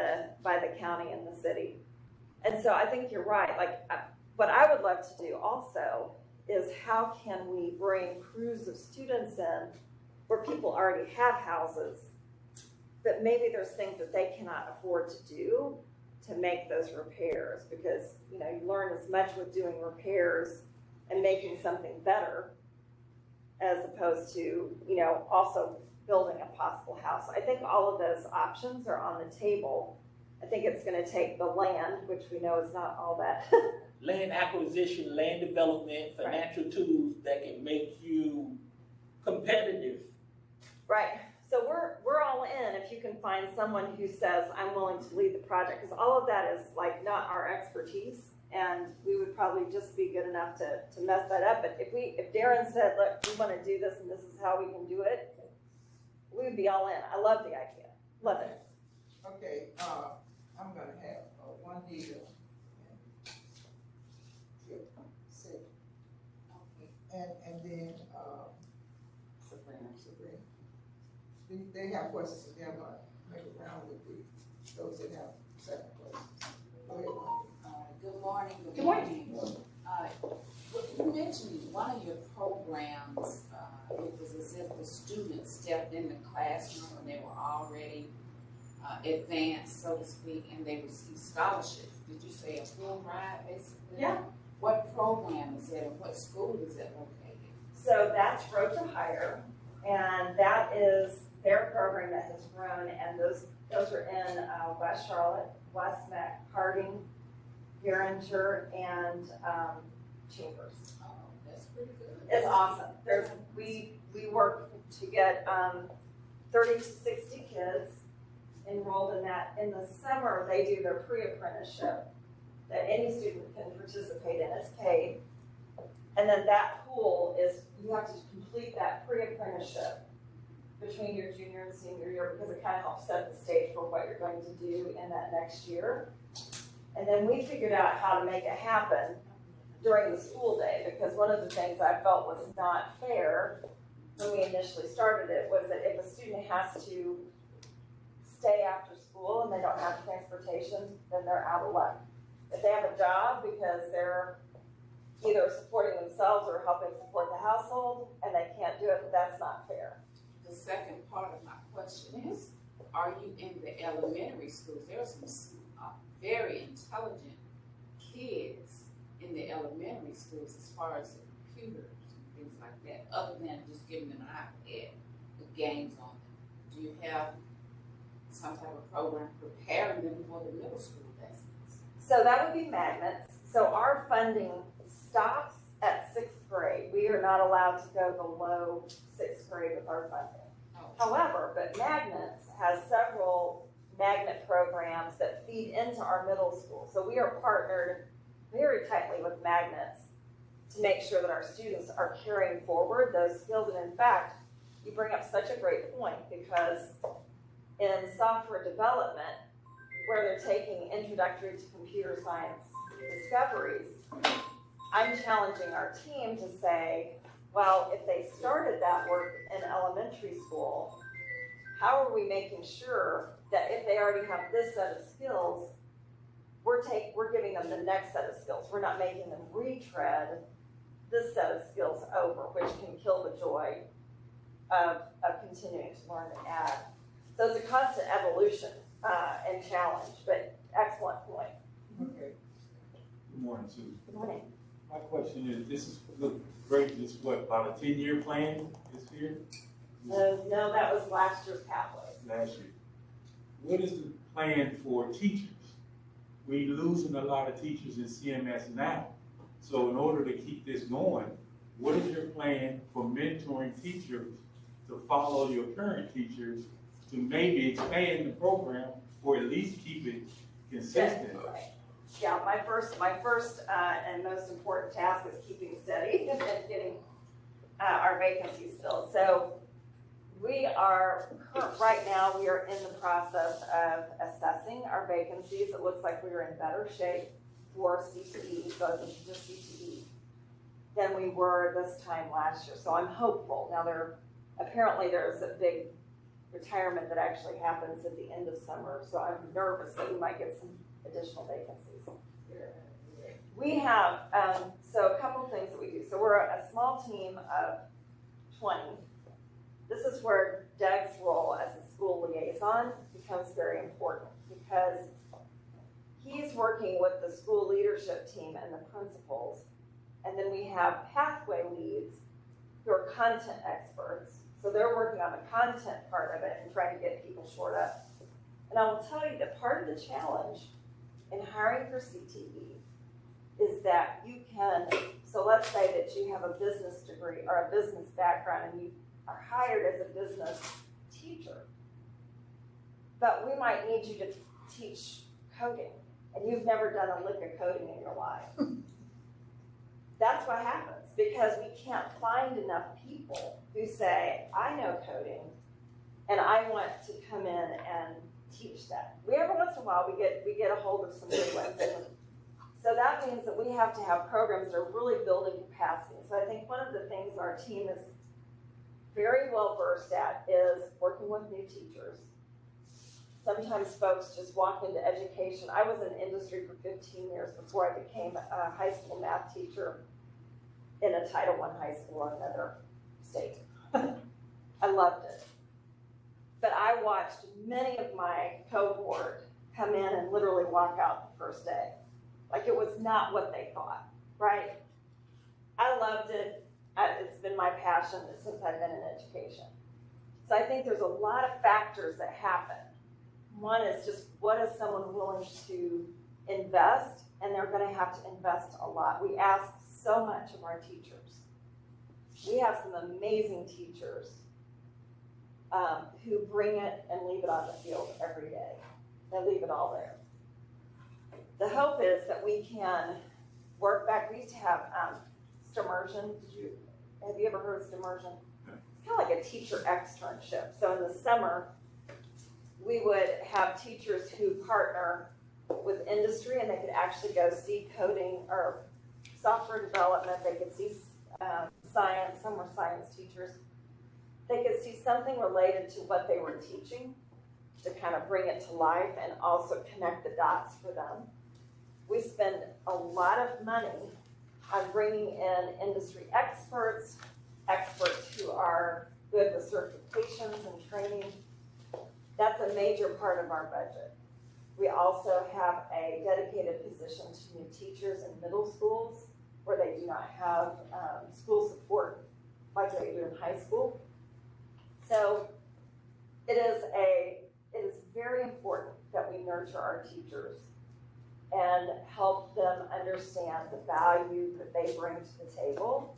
the county and the city. And so I think you're right. What I would love to do also is how can we bring crews of students in where people already have houses, but maybe there's things that they cannot afford to do to make those repairs, because you learn as much with doing repairs and making something better as opposed to also building a possible house. I think all of those options are on the table. I think it's going to take the land, which we know is not all that. Land acquisition, land development, financial tools that can make you competitive. Right. So we're all in if you can find someone who says, I'm willing to lead the project, because all of that is not our expertise, and we would probably just be good enough to mess that up. But if Darren said, look, we want to do this and this is how we can do it, we would be all in. I love the idea. Love it. Okay, I'm gonna have one deal. And then, Sabrina. They have questions, so they're gonna make it round with those that have second questions. Go ahead, Wendy. Good morning. Good morning. You mentioned one of your programs, it was a if the students stepped in the classroom and they were already advanced, so to speak, and they received scholarships? Did you say a full ride, basically? Yeah. What program is it, and what school is it located? So that's Road to Hire, and that is their program that has grown, and those are in West Charlotte, West Mac, Harding, Garinger, and Chambers. Oh, that's pretty good. It's awesome. We work to get 30 to 60 kids enrolled in that. In the summer, they do their pre-apprenticeship that any student can participate in. It's paid. And then that pool is, you have to complete that pre-apprenticeship between your junior and senior year because it kind of helps set the stage for what you're going to do in that next year. And then we figured out how to make it happen during the school day, because one of the things I felt was not fair when we initially started it was that if a student has to stay after school and they don't have transportation, then they're out of luck. If they have a job because they're either supporting themselves or helping support the household and they can't do it, that's not fair. The second part of my question is, are you in the elementary schools? There are some very intelligent kids in the elementary schools as far as the computers and things like that, other than just giving them an iPad with games on them. Do you have some type of program preparing them for the middle school lessons? So that would be magnets. So our funding stops at 6th grade. We are not allowed to go below 6th grade with our funding. Oh. However, but Magnets has several magnet programs that feed into our middle school. So we are partnered very tightly with Magnets to make sure that our students are carrying forward those skills. And in fact, you bring up such a great point, because in software development, where they're taking introductory to computer science discoveries, I'm challenging our team to say, well, if they started that work in elementary school, how are we making sure that if they already have this set of skills, we're giving them the next set of skills. We're not making them retread this set of skills over, which can kill the joy of continuing to learn and add. So it's a constant evolution and challenge, but excellent point. Okay. Good morning, Susan. Good morning. My question is, this is, look great, this is what, about a 10-year plan this year? No, that was last year's pathways. Last year. What is the plan for teachers? We're losing a lot of teachers in CMS now. So in order to keep this going, what is your plan for mentoring teachers to follow your current teachers to maybe expand the program or at least keep it consistent? Yeah, my first and most important task is keeping steady and getting our vacancies filled. So right now we are in the process of assessing our vacancies. It looks like we are in better shape for CTE, so this is just CTE, than we were this time last year. So I'm hopeful. Now apparently there's a big retirement that actually happens at the end of summer, so I'm nervous that we might get some additional vacancies. We have, so a couple things that we do. So we're a small team of 20. This is where Doug's role as a school liaison becomes very important, because he's working with the school leadership team and the principals. And then we have pathway leads who are content experts. So they're working on the content part of it and trying to get people shored up. And I will tell you that part of the challenge in hiring for CTE is that you can, so let's say that you have a business degree or a business background and you are hired as a business teacher, but we might need you to teach coding and you've never done a lick of coding in your life. That's what happens, because we can't find enough people who say, I know coding and I want to come in and teach that. Every once in a while we get a hold of some good ones, and so that means that we have to have programs that are really building capacity. So I think one of the things our team is very well versed at is working with new teachers. Sometimes folks just walk into education. I was in industry for 15 years before I became a high school math teacher in a Title I high school in another state. I loved it. But I watched many of my cohort come in and literally walk out the first day. Like it was not what they thought, right? I loved it. It's been my passion since I've been in education. So I think there's a lot of factors that happen. One is just what is someone willing to invest, and they're going to have to invest a lot. We ask so much of our teachers. We have some amazing teachers who bring it and leave it on the field every day. They leave it all there. The hope is that we can work back. We used to have immersion. Have you ever heard of immersion? It's kind of like a teacher externship. So in the summer, we would have teachers who partner with industry, and they could actually go see coding or software development. They could see science. Some were science teachers. They could see something related to what they were teaching to kind of bring it to life and also connect the dots for them. We spend a lot of money on bringing in industry experts, experts who are good with certifications and training. That's a major part of our budget. We also have a dedicated position to new teachers in middle schools where they do not have school support like they do in high school. So it is very important that we nurture our teachers and help them understand the value that they bring to the table,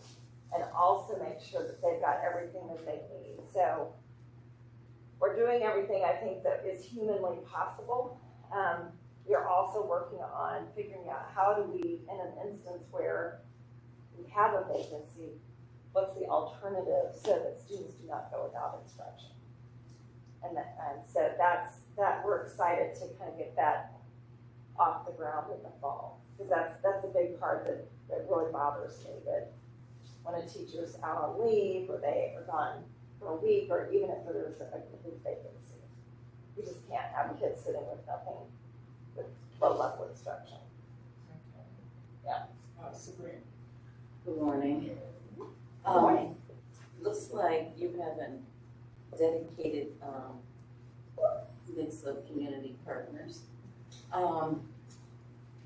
and also make sure that they've got everything that they need. So we're doing everything I think that is humanly possible. We're also working on figuring out how do we, in an instance where we have a vacancy, what's the alternative so that students do not go without instruction. And so that we're excited to kind of get that off the ground in the fall, because that's a big part that really bothers me, that when a teacher's out on leave or they are gone for a week, or even if there's a complete vacancy, we just can't have kids sitting with nothing, with low level instruction. Yeah. Sabrina. Good morning. Good morning. Looks like you have a dedicated mix of community partners.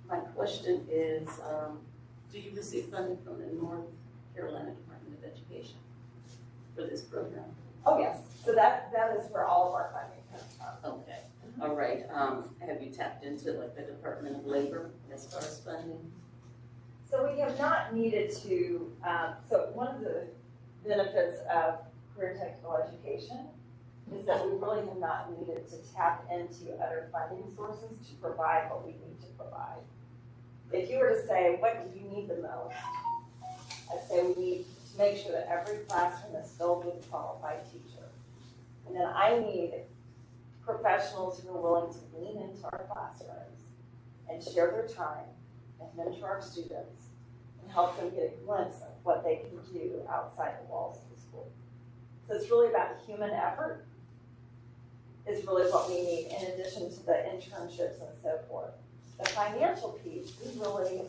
My question is, do you receive funding from the North Carolina Department of Education for this program? Oh, yes. So that is where all of our funding comes from. Okay. All right. Have you tapped into like the Department of Labor as far as funding? So we have not needed to, so one of the benefits of career technical education is that we really have not needed to tap into other funding sources to provide what we need to provide. If you were to say, what do you need the most? I'd say we need to make sure that every classroom is filled with a qualified teacher. And then I need professionals who are willing to lean into our classrooms and share their time and mentor our students and help them get a glimpse of what they can do outside the walls of the school. So it's really about human effort is really what we need, in addition to the internships and so forth. The financial piece, we really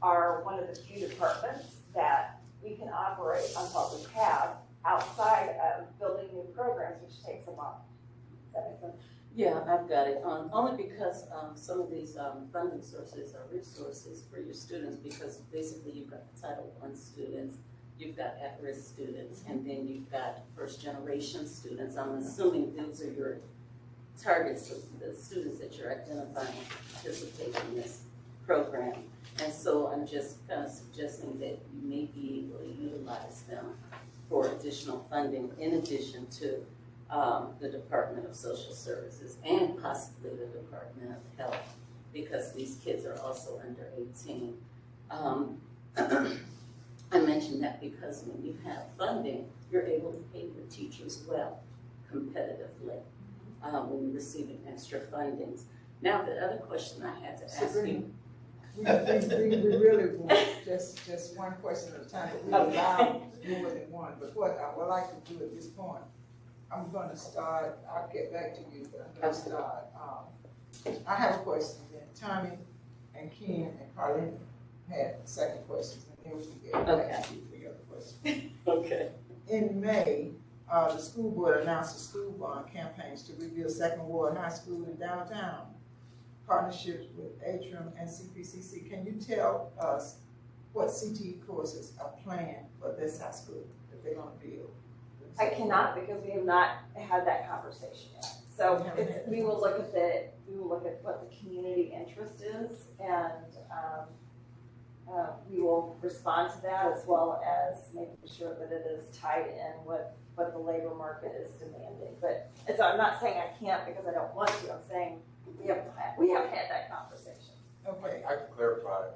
are one of the few departments that we can operate on what we have outside of building new programs, which takes a while. Does that make sense? Yeah, I've got it. Only because some of these funding sources are resources for your students, because basically you've got Title I students, you've got at-risk students, and then you've got first-generation students. I'm assuming those are your targets of the students that you're identifying to participate in this program. And so I'm just kind of suggesting that you may be able to utilize them for additional funding in addition to the Department of Social Services and possibly the Department of Health, because these kids are also under 18. I mentioned that because when you have funding, you're able to pay your teachers well, competitively, when you're receiving extra fundings. Now, the other question I had to ask you. We really want just one question at a time, but we allow more than one. But what I would like to do at this point, I'm going to start, I'll get back to you, but I'm going to start. I have a question then. Tommy and Ken and Carlene had second questions, and then we can get back to you for your other question. Okay. In May, the school board announced school bond campaigns to rebuild Second Ward High School in downtown. Partnerships with Atrium and CPCC. Can you tell us what CTE courses are planned for this high school that they're gonna build? I cannot because we have not had that conversation yet. So we will look at what the community interest is, and we will respond to that, as well as making sure that it is tied in with what the labor market is demanding. But so I'm not saying I can't because I don't want to. I'm saying we haven't had that conversation. Okay. I can clarify.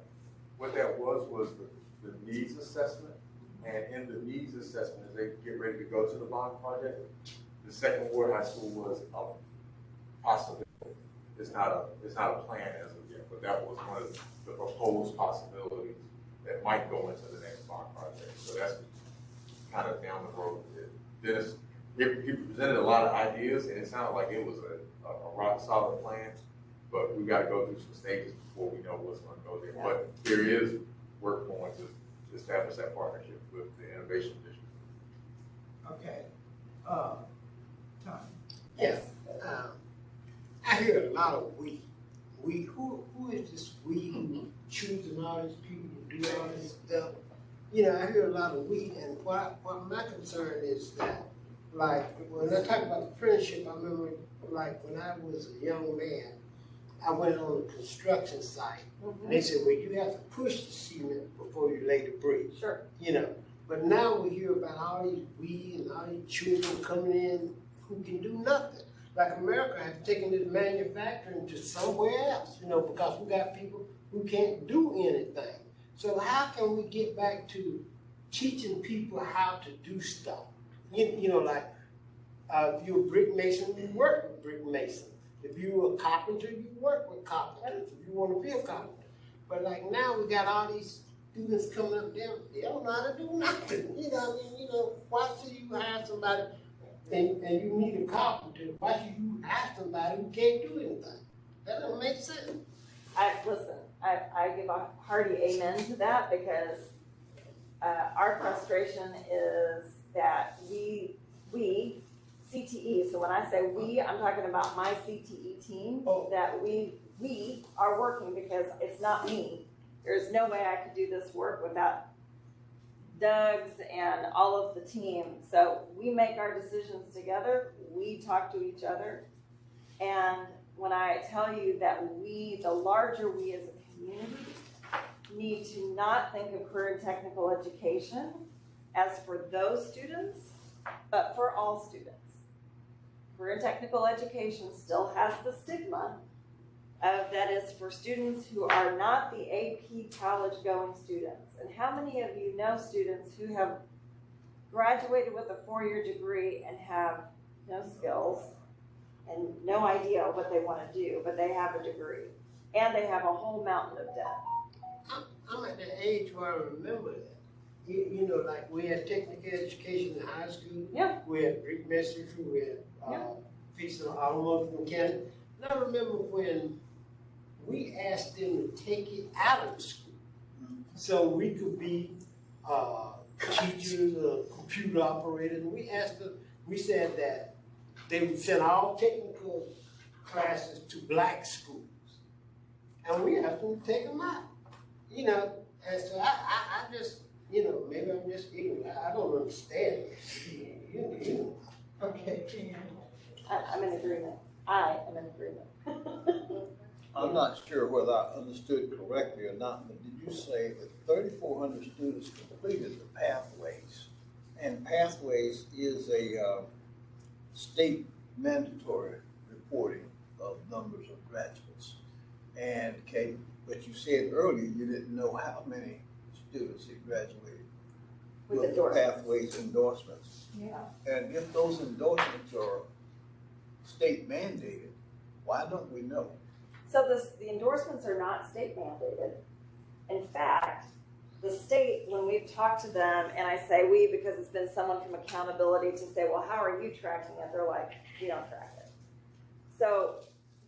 What that was the needs assessment. And in the needs assessment, as they get ready to go to the bond project, the Second Ward High School was a possibility. It's not a plan as of yet, but that was one of the proposed possibilities that might go into the next bond project. So that's kind of down the road. Dennis, he presented a lot of ideas, and it sounded like it was a rock solid plan, but we got to go through some stages before we know what's going to go there. Yeah. But there is work going to establish that partnership with the Innovation District. Okay. Tom. Yes. I hear a lot of we. Who is this we who choosing all these people to do all this stuff? You know, I hear a lot of we, and what my concern is that, like, when I talk about apprenticeship, I remember, like, when I was a young man, I went on a construction site, and they said, well, you have to push the cement before you lay the brick. Sure. You know, but now we hear about all these we and all these children coming in who can do nothing. Like America has taken this manufacturing to somewhere else, you know, because we got people who can't do anything. So how can we get back to teaching people how to do stuff? You know, like if you're a brick mason, you work with brick masons. If you're a carpenter, you work with carpenters. If you want to be a carpenter. But like now we got all these students coming up there, they don't know how to do nothing. You know what I mean? You know, why should you hire somebody and you need a carpenter? Why should you hire somebody who can't do anything? That doesn't make sense. I give a hearty amen to that, because our frustration is that we CTE, so when I say we, I'm talking about my CTE team, that we are working, because it's not me. There's no way I could do this work without Doug's and all of the team. So we make our decisions together, we talk to each other, and when I tell you that the larger we as a community, need to not think of career and technical education as for those students, but for all students. Career and technical education still has the stigma of that is for students who are not the AP college going students. And how many of you know students who have graduated with a 4-year degree and have no skills and no idea what they want to do, but they have a degree and they have a whole mountain of debt? I'm at the age where I remember that. You know, like we had technical education in high school. Yeah. We had brick masonry. We had fixing automotive mechanic. And I remember when we asked them to take it out of the school so we could be teachers or computer operators. And we asked them, we said that they would send all technical classes to black schools. And we asked them to take them out. You know, and so I just, you know, maybe I'm just ignorant. I don't understand this. You know. Okay, Ken. I'm in agreement. I am in agreement. I'm not sure whether I understood correctly or not, but did you say that 3,400 students completed the pathways? And pathways is a state mandatory reporting of numbers of graduates. And but you said earlier you didn't know how many students had graduated with the pathways endorsements. Yeah. And if those endorsements are state mandated, why don't we know? So the endorsements are not state mandated. In fact, the state, when we've talked to them, and I say we because it's been someone from accountability to say, well, how are you tracking it? They're like, we don't track it. So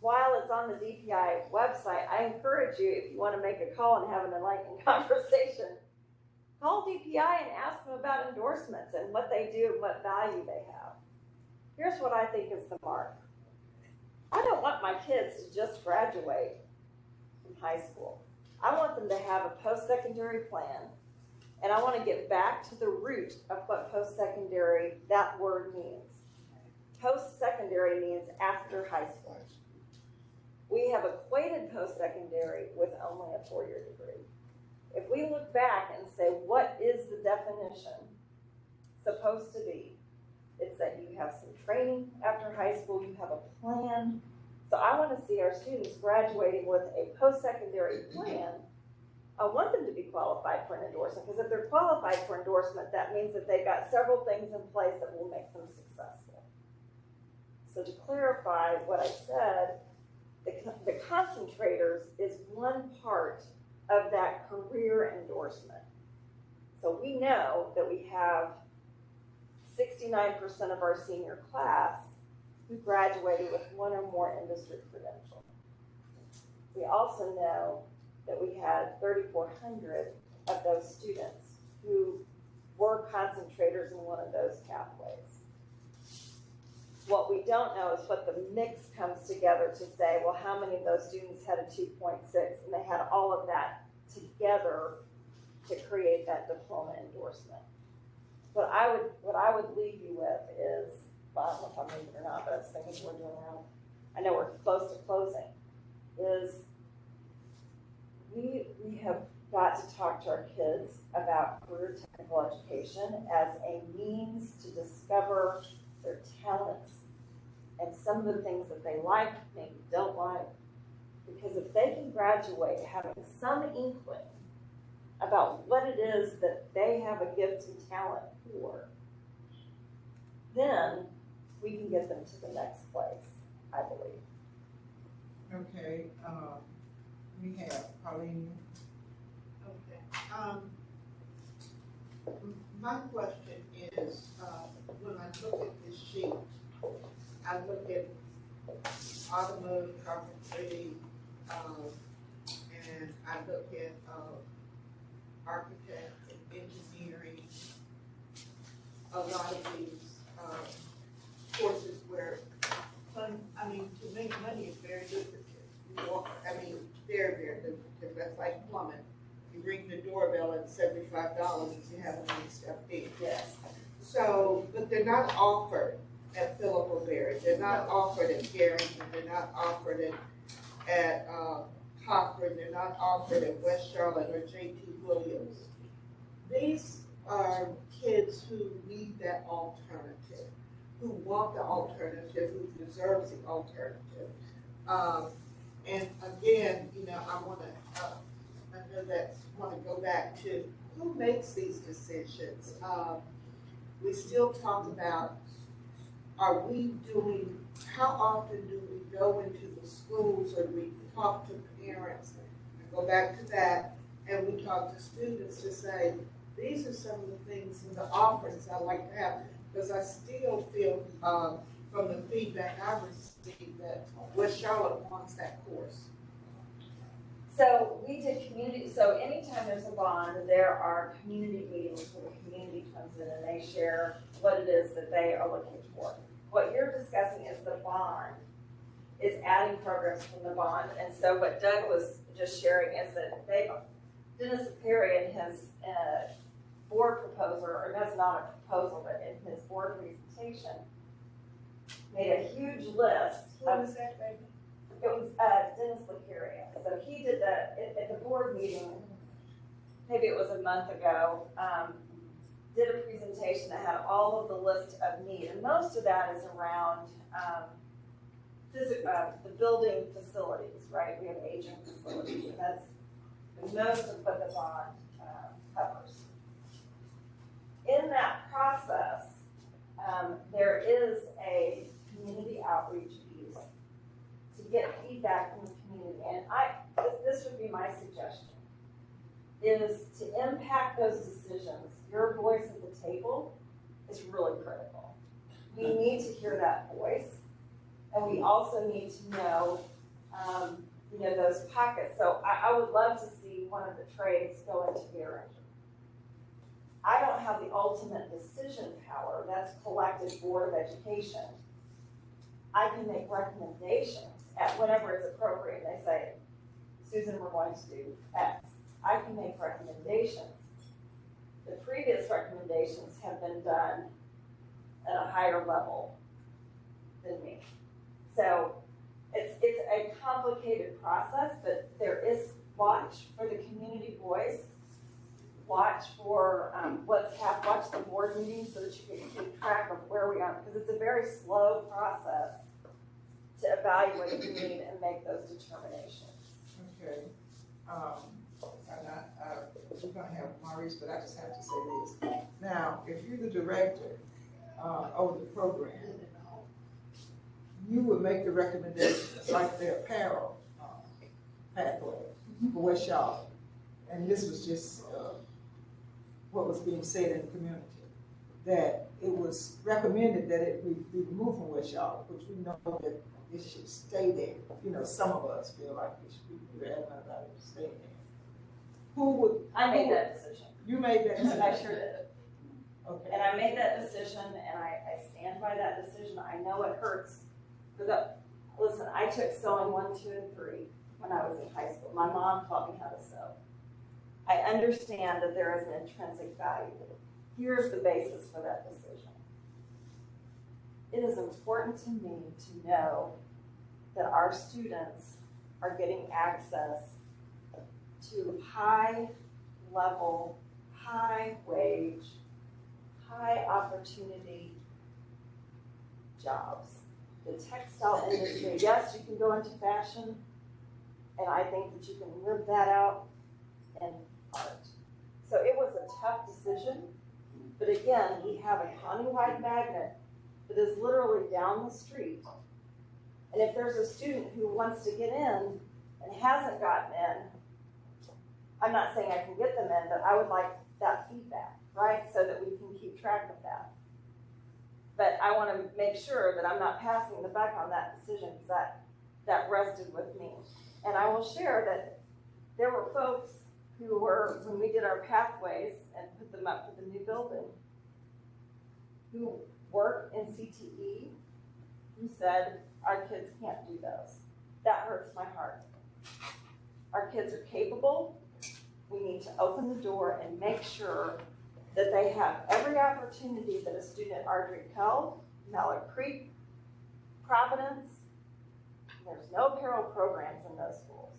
while it's on the DPI website, I encourage you, if you want to make a call and have an enlightening conversation, Call DPI and ask them about endorsements and what they do and what value they have. Here's what I think is the mark. I don't want my kids to just graduate from high school. I want them to have a post-secondary plan, and I want to get back to the root of what post-secondary, that word means. Post-secondary means after high school. We have equated post-secondary with only a 4-year degree. If we look back and say, what is the definition supposed to be? It's that you have some training after high school, you have a plan. So I want to see our students graduating with a post-secondary plan. I want them to be qualified for an endorsement, because if they're qualified for endorsement, that means that they've got several things in place that will make them successful. So to clarify what I said, the concentrators is one part of that career endorsement. So we know that we have 69% of our senior class who graduated with one or more industry credentials. We also know that we had 3,400 of those students who were concentrators in one of those pathways. What we don't know is what the mix comes together to say, well, how many of those students had a 2.6, and they had all of that together to create that diploma endorsement. What I would leave you with is, well, I don't know if I'm leaving or not, but I was thinking we're doing around, I know we're close to closing, is we have got to talk to our kids about career technical education as a means to discover their talents and some of the things that they like, maybe don't like. Because if they can graduate having some inkling about what it is that they have a gift and talent for, then we can get them to the next place, I believe. Okay, we have Pauline. Okay. My question is, when I look at this sheet, I look at automotive, carpentry, and I look at architect and engineering. A lot of these courses where, to make money is very lucrative. Very, very lucrative. That's like plumbing. You ring the doorbell at $75 if you haven't even stepped in. Yes. So, but they're not offered at Philip or Berry. They're not offered at Garrington. They're not offered at Cochran. They're not offered at West Charlotte or J.T. Williams. These are kids who need that alternative, who want the alternative, who deserves the alternative. And again, I want to go back to who makes these decisions. We still talk about, how often do we go into the schools or we talk to parents and go back to that, and we talk to students to say, these are some of the things and the offerings I like to have, because I still feel from the feedback I received that West Charlotte wants that course. So we did community, so anytime there's a bond, there are community meetings where the community comes in and they share what it is that they are looking for. What you're discussing is the bond, is adding programs from the bond. And so what Doug was just sharing is that Dennis Perry in his board proposal, or that's not a proposal, but in his board presentation, made a huge list. What was that, baby? It was Dennis Lecaria. So he did that at the board meeting, maybe it was a month ago, did a presentation that had all of the list of need. And most of that is around the building facilities, right? We have aging facilities, and that's most of what the bond covers. In that process, there is a community outreach piece to get feedback from the community. And this would be my suggestion, is to impact those decisions. Your voice at the table is really critical. We need to hear that voice, and we also need to know, those pockets. So I would love to see one of the trades go into Garrington. I don't have the ultimate decision power. That's collective Board of Education. I can make recommendations at whenever it's appropriate. They say, Susan, we're going to do X. I can make recommendations. The previous recommendations have been done at a higher level than me. So it's a complicated process, but there is watch for the community voice. Watch for watch the board meetings so that you can keep track of where we are, because it's a very slow process to evaluate the need and make those determinations. Okay. We're gonna have Maurice, but I just have to say this. Now, if you're the director of the program, you would make the recommendations, like their apparel pathway for West Charlotte. And this was just what was being said in the community, that it was recommended that it be removed from West Charlotte, which we know that it should stay there. You know, some of us feel like it should be adamant about it staying there. I made that decision. You made that decision? I sure did. Okay. And I made that decision, and I stand by that decision. I know it hurts. Listen, I took sewing 1, 2, and 3 when I was in high school. My mom taught me how to sew. I understand that there is an intrinsic value. Here's the basis for that decision. It is important to me to know that our students are getting access to high-level, high-wage, high-opportunity jobs. The textile industry, yes, you can go into fashion, and I think that you can live that out in art. So it was a tough decision, but again, we have a countywide magnet that is literally down the street. And if there's a student who wants to get in and hasn't gotten in, I'm not saying I can get them in, but I would like that feedback, right? So that we can keep track of that. But I want to make sure that I'm not passing the buck on that decision, because that rested with me. And I will share that there were folks who were, when we did our pathways and put them up for the new building, who work in CTE, who said, our kids can't do those. That hurts my heart. Our kids are capable. We need to open the door and make sure that they have every opportunity that a student at Ardrey-Kell, Mallard Creek, Providence, there's no apparel programs in those schools.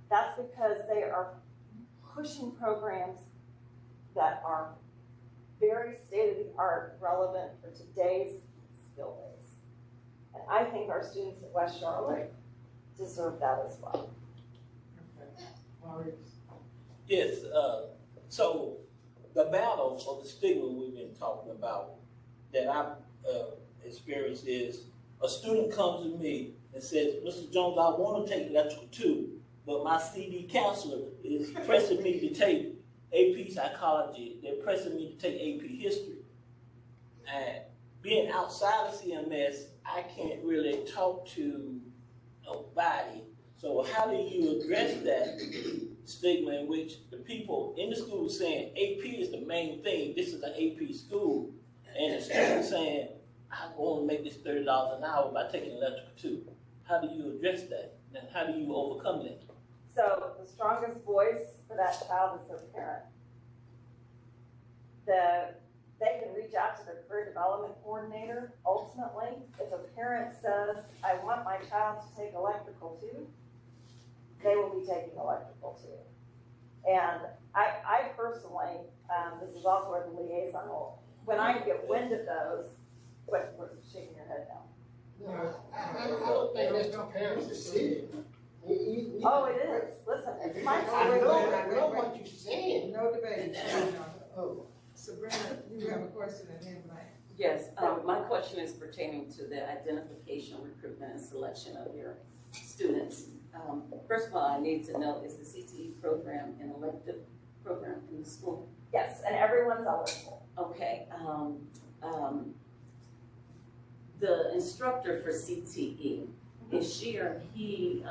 That's because they are pushing programs that are very state-of-the-art, relevant for today's skill base. And I think our students at West Charlotte deserve that as well. Okay. Maurice. Yes, so the battle for the stigma we've been talking about that I've experienced is a student comes to me and says, Mr. Jones, I want to take electrical too, but my CD counselor is pressing me to take AP psychology. They're pressing me to take AP history. And being outside of CMS, I can't really talk to nobody. So how do you address that stigma in which the people in the school saying AP is the main thing, this is an AP school, and the student saying, I want to make this $30 an hour by taking electrical too. How do you address that? And how do you overcome that? So the strongest voice for that child is their parent. They can reach out to their career development coordinator. Ultimately, if a parent says, I want my child to take electrical too, they will be taking electrical too. And I personally, this is also where the liaison will, when I get wind of those, we're shaking your head now. No, I don't think that's the parents' decision. Oh, it is. Listen, it's my I know what you're saying. No debate. Oh. Sabrina, you have a question and then Mike. Yes, my question is pertaining to the identification, recruitment, and selection of your students. First of all, I need to know, is the CTE program an elective program in the school? Yes, and everyone's eligible. Okay. The instructor for CTE, is she or he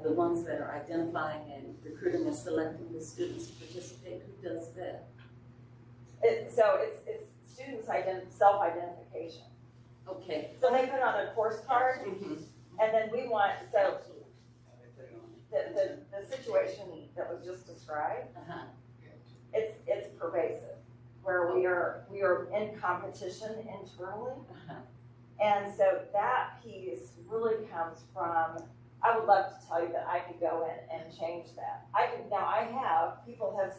the ones that are identifying and recruiting and selecting the students to participate? Who does that? So it's students' self-identification. Okay. So they put it on a course card, and then we want, so the situation that was just described, it's pervasive, where we are in competition internally. And so that piece really comes from, I would love to tell you that I could go in and change that. People have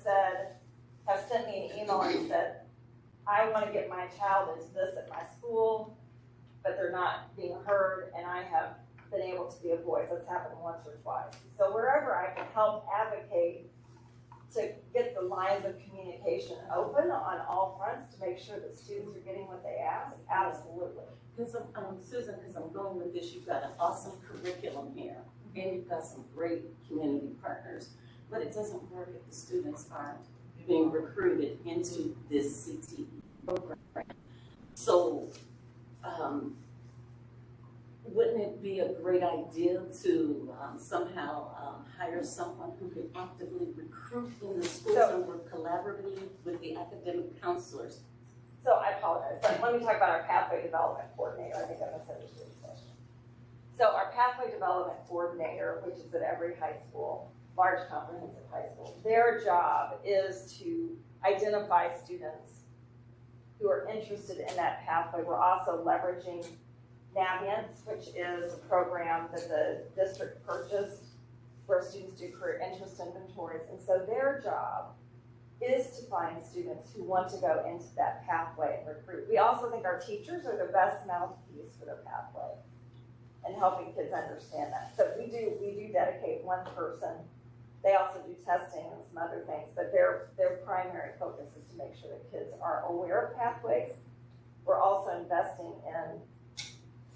sent me an email and said, I want to get my child into this at my school, but they're not being heard, and I have been able to be a voice. That's happened once or twice. So wherever I can help advocate to get the lines of communication open on all fronts to make sure that students are getting what they ask, absolutely. Because Susan, because I'm going with this, you've got an awesome curriculum here, and you've got some great community partners, but it doesn't work if the students aren't being recruited into this CTE program. So, wouldn't it be a great idea to somehow hire someone who can actively recruit in the schools and work collaboratively with the academic counselors? So I apologize, but let me talk about our pathway development coordinator. I think I misunderstood the question. So our pathway development coordinator, which is at every high school, large comprehensive high school, their job is to identify students who are interested in that pathway. We're also leveraging Naviance, which is a program that the district purchased where students do career interest inventories. And so their job is to find students who want to go into that pathway and recruit. We also think our teachers are the best mouthpiece for the pathway and helping kids understand that. So we do dedicate one person. They also do testing and some other things, but their primary focus is to make sure that kids are aware of pathways. We're also investing in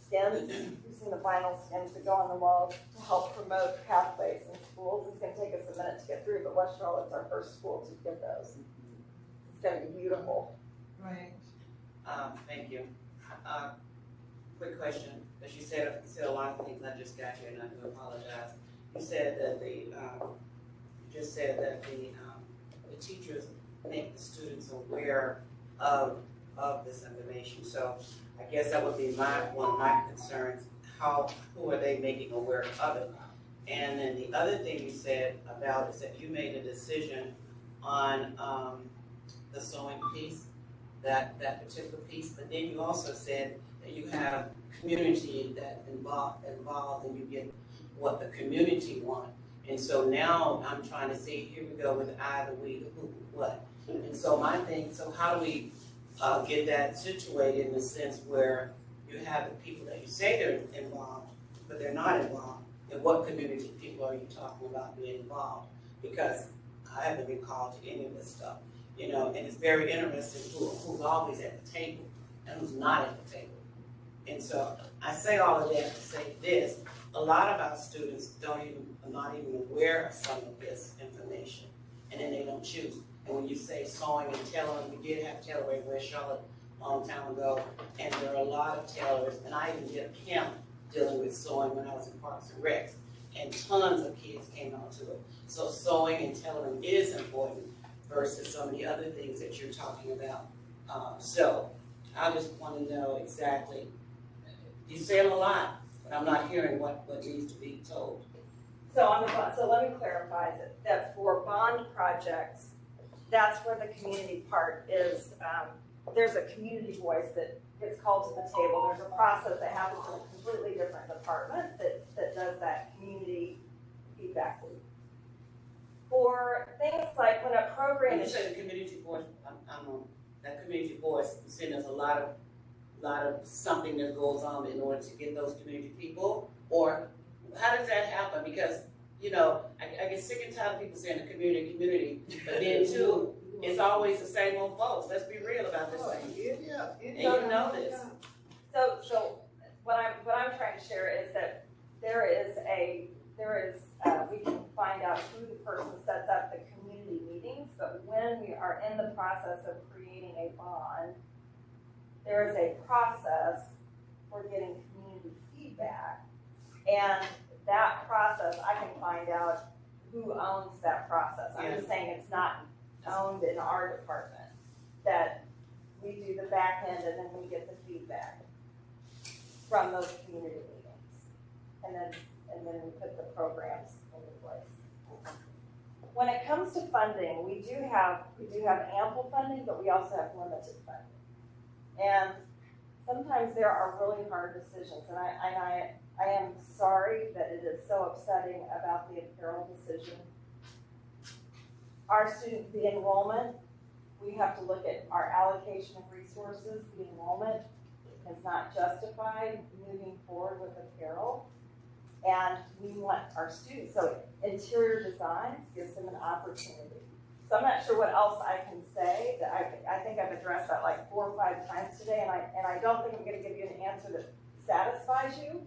skins, using the vinyl skins that go on the walls to help promote pathways in schools. It's going to take us a minute to get through, but West Charlotte's our first school to get those. It's going to be beautiful. Right. Thank you. Quick question, because you said a lot of things. I just got you, and I do apologize. You said that the teachers make the students aware of this information. So I guess that would be one of my concerns. Who are they making aware of it? And then the other thing you said about is that you made a decision on the sewing piece, that particular piece, but then you also said that you have community that involved and you get what the community want. And so now I'm trying to see, here we go with I, the we, the who, the what. And so my thing, so how do we get that situated in the sense where you have the people that you say they're involved, but they're not involved? And what community people are you talking about being involved? Because I haven't been called to any of this stuff, and it's very interesting who's always at the table and who's not at the table. And so I say all of that to say this: a lot of our students are not even aware of some of this information, and then they don't choose. And when you say sewing and tailoring, we did have tailoring in West Charlotte a long time ago, and there are a lot of tailors, and I even did a camp dealing with sewing when I was in Parks and Recs, and tons of kids came out to it. So sewing and tailoring is important versus some of the other things that you're talking about. So I just want to know exactly, you said a lot, but I'm not hearing what needs to be told. So let me clarify that for bond projects, that's where the community part is. There's a community voice that gets called to the table. There's a process that happens in a completely different department that does that community feedback loop. For things like when a program When you say the community voice, that community voice, you see there's a lot of something that goes on in order to get those community people, or how does that happen? Because, I get sick and tired of people saying the community, but then too, it's always the same old folks. Let's be real about this thing. Yeah. And you know this. So what I'm trying to share is that we can find out who the person sets up the community meetings, but when we are in the process of creating a bond, there is a process for getting community feedback. And that process, I can find out who owns that process. I'm just saying it's not owned in our department, that we do the back end and then we get the feedback from those community meetings. And then we put the programs into place. When it comes to funding, we do have ample funding, but we also have limited funding. And sometimes there are really hard decisions, and I am sorry that it is so upsetting about the apparel decision. The enrollment, we have to look at our allocation of resources. The enrollment is not justified moving forward with apparel. And we want our students, so interior designs gives them an opportunity. So I'm not sure what else I can say. That I think I've addressed that like 4 or 5 times today, and I don't think I'm going to give you an answer that satisfies you.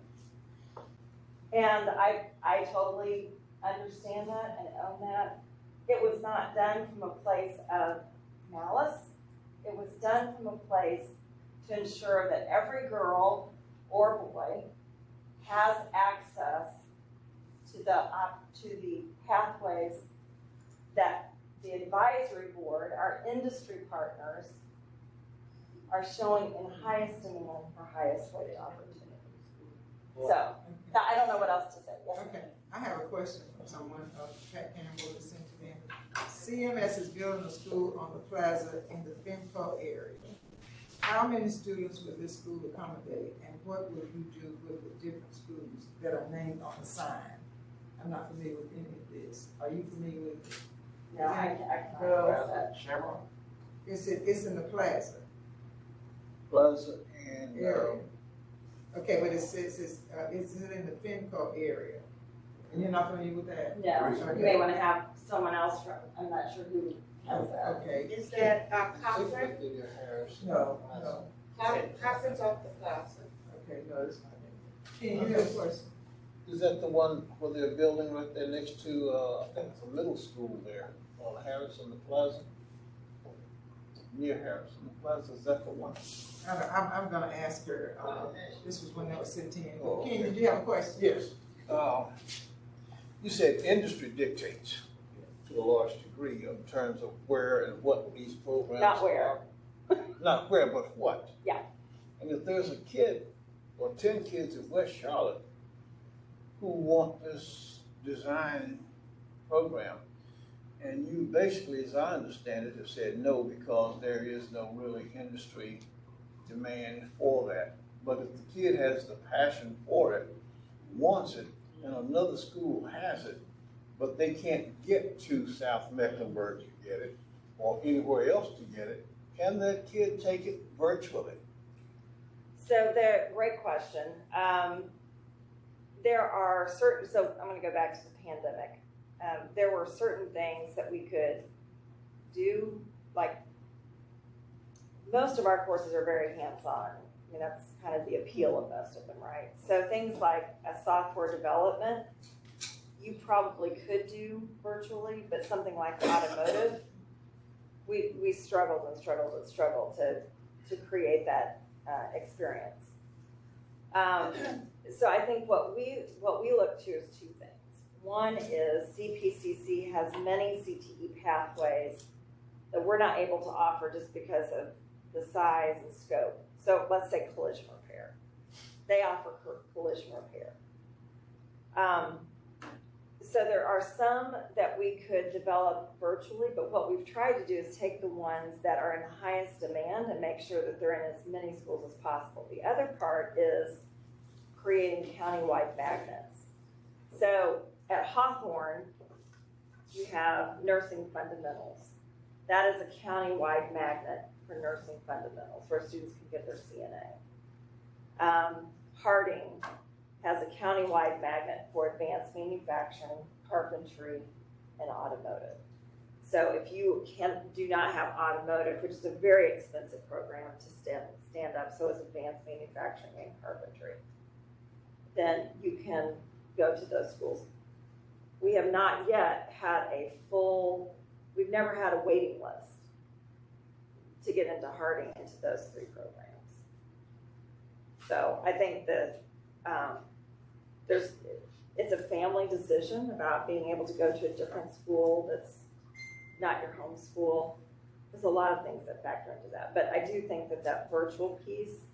And I totally understand that and own that. It was not done from a place of malice. It was done from a place to ensure that every girl or boy has access to the pathways that the advisory board, our industry partners, are showing in highest demand for highest wage opportunities. So, I don't know what else to say. Yes. Okay, I have a question from someone, Pat Campbell, is sent to me. CMS is building a school on the plaza in the FinCo area. How many students would this school accommodate, and what will you do with the different schools that are named on the sign? I'm not familiar with any of this. Are you familiar with it? No, I can go. Shamrock. It's in the plaza Plaza and, area. Okay, but it says it's in the FinCo area. And you're not familiar with that? No, you may want to have someone else from, I'm not sure who has that. Okay. Is that Cochran? No. Cochran's off the plaza. Okay, no, it's not it. Can you have a question? Is that the one where they're building right there next to, I think it's a middle school there, on Harrison the Plaza? Near Harrison the Plaza, is that the one? I'm gonna ask her, this was when that was sent in. Oh, Ken, okay. did you have a question? Yes. You said industry dictates to a large degree in terms of where and what these programs Not where. are. Not where, but what. Yeah. And if there's a kid or 10 kids in West Charlotte who want this design program, and you basically, as I understand it, have said no because there is no really industry demand for that. But if the kid has the passion for it, wants it, and another school has it, but they can't get to South Mecklenburg to get it, or anywhere else to get it, can that kid take it virtually? So great question. There are certain, so I'm going to go back to the pandemic. There were certain things that we could do, like most of our courses are very hands-on. I mean, that's kind of the appeal of most of them, right? So things like a software development, you probably could do virtually, but something like automotive, we struggled to create that experience. So I think what we look to is 2 things. One is CPCC has many CTE pathways that we're not able to offer just because of the size and scope. So let's say collision repair. They offer collision repair. So there are some that we could develop virtually, but what we've tried to do is take the ones that are in the highest demand and make sure that they're in as many schools as possible. The other part is creating countywide magnets. So at Hawthorne, you have nursing fundamentals. That is a countywide magnet for nursing fundamentals where students can get their CNA. Harding has a countywide magnet for advanced manufacturing, carpentry, and automotive. So if you do not have automotive, which is a very expensive program to stand up, so is advanced manufacturing and carpentry, then you can go to those schools. We have not yet had we've never had a waiting list to get into Harding into those 3 programs. So I think that it's a family decision about being able to go to a different school that's not your home school. There's a lot of things that factor into that. But I do think that that virtual piece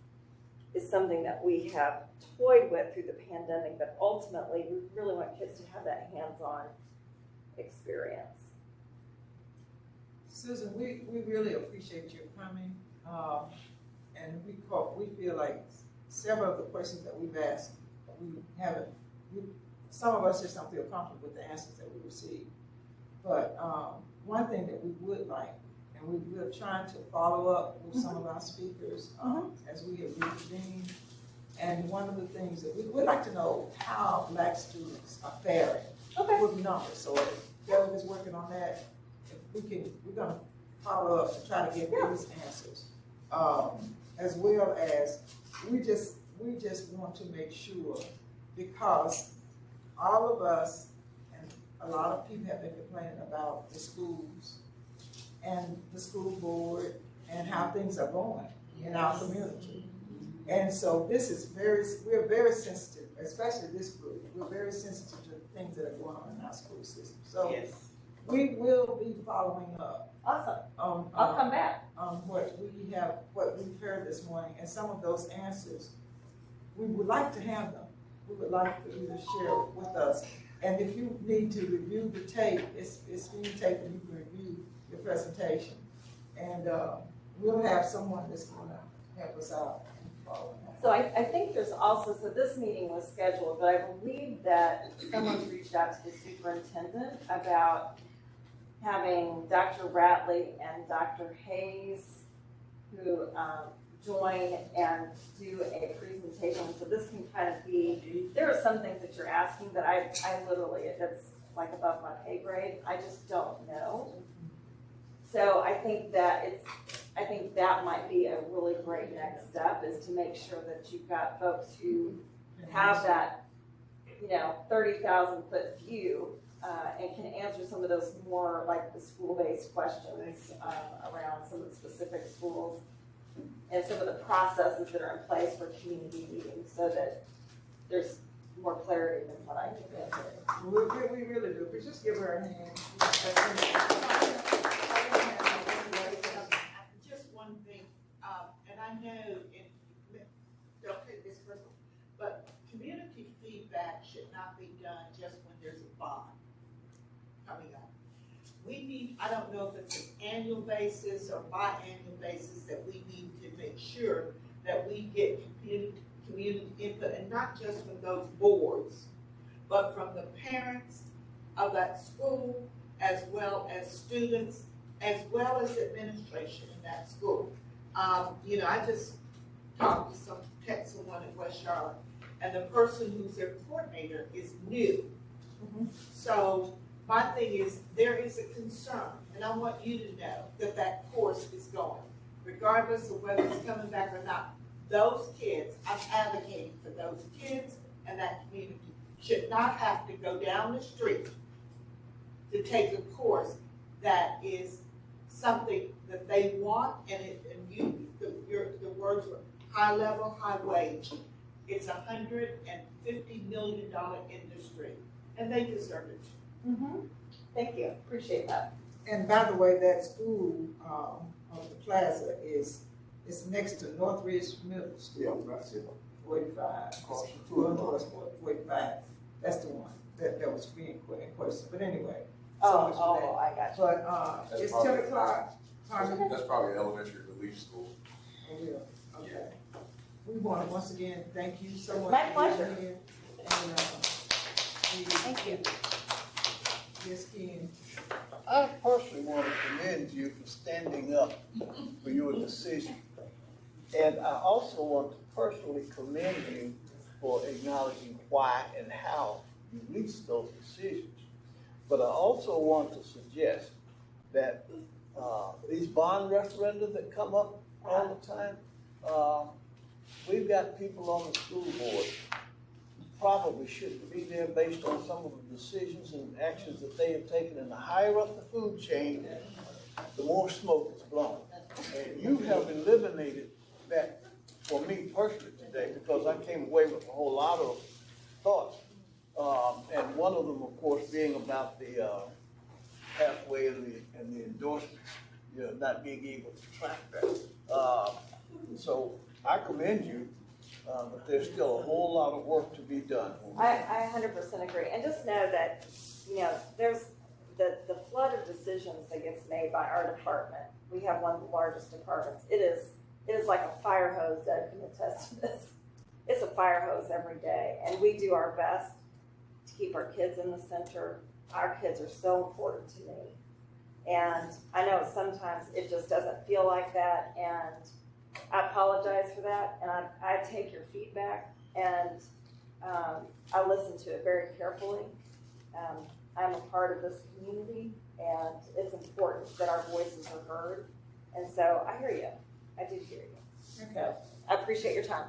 is something that we have toyed with through the pandemic, but ultimately we really want kids to have that hands-on experience. Susan, we really appreciate your coming. And we feel like several of the questions that we've asked, some of us just don't feel comfortable with the answers that we receive. But one thing that we would like, and we're trying to follow up with some of our speakers as we have reconvened. And one of the things that we would like to know how Black students are faring with numbers. So if Derek is working on that, if we're gonna follow up to try to get these answers. As well as we just want to make sure, because all of us and a lot of people have been complaining about the schools and the school board and how things are going in our community. And so we're very sensitive, especially this group, we're very sensitive to the things that are going on in our school system. So we will be following up. Awesome. I'll come back. What we've heard this morning, and some of those answers, we would like to have them. We would like for you to share with us. And if you need to review the tape, it's being taped and you can review your presentation. And we'll have someone that's gonna help us out following that. So I think there's also, so this meeting was scheduled, but I believe that someone's reached out to the superintendent about having Dr. Ratley and Dr. Hayes who join and do a presentation. So this can kind of be, there are some things that you're asking that I literally, that's like above my pay grade. I just don't know. So I think that might be a really great next step, is to make sure that you've got folks who have that, 30,000 foot view and can answer some of those more like the school-based questions around some of the specific schools and some of the processes that are in place for community meetings, so that there's more clarity than what I can answer. We really do. We just give her a hand. Just one thing, and I know, don't take this personal, but community feedback should not be done just when there's a bond coming up. We need, I don't know if it's an annual basis or biannual basis, that we need to make sure that we get community input, and not just from those boards, but from the parents of that school, as well as students, as well as administration in that school. I just talked to someone in West Charlotte, and the person who's their coordinator is new. So my thing is, there is a concern, and I want you to know that that course is going, regardless of whether it's coming back or not. Those kids, I'm advocating for those kids and that community, should not have to go down the street to take a course that is something that they want, and the words were high level, high wage. It's $150 million industry, and they deserve it. Thank you, appreciate that. And by the way, that school on the plaza is next to Northridge Middle School. Yeah, that's it. 45. Across the food. 45. That's the one that was being question. But anyway. I got you. But it's 10 o'clock. That's probably elementary relief school. Oh, yeah. Okay. We want to once again thank you so much. My for being pleasure. here. And Thank you. Yes, Ken. I personally want to commend you for standing up for your decision. And I also want to personally commend you for acknowledging why and how you reached those decisions. But I also want to suggest that these bond referenda that come up all the time, we've got people on the school board who probably shouldn't be there based on some of the decisions and actions that they have taken. And the higher up the food chain, the more smoke is blown. And you have eliminated that for me personally today, because I came away with a whole lot of thoughts And one of them, of course, being about the pathway and the endorsement, not being able to track that. So I commend you, but there's still a whole lot of work to be done. I 100% agree. And just know that, there's the flood of decisions that gets made by our department. We have one of the largest departments. It is like a fire hose. That can attest to this. It's a fire hose every day, and we do our best to keep our kids in the center. Our kids are so important to me, and I know sometimes it just doesn't feel like that, and I apologize for that, and I take your feedback, and I listen to it very carefully. I'm a part of this community, and it's important that our voices are heard, and so I hear you. I do hear you. So I appreciate your time.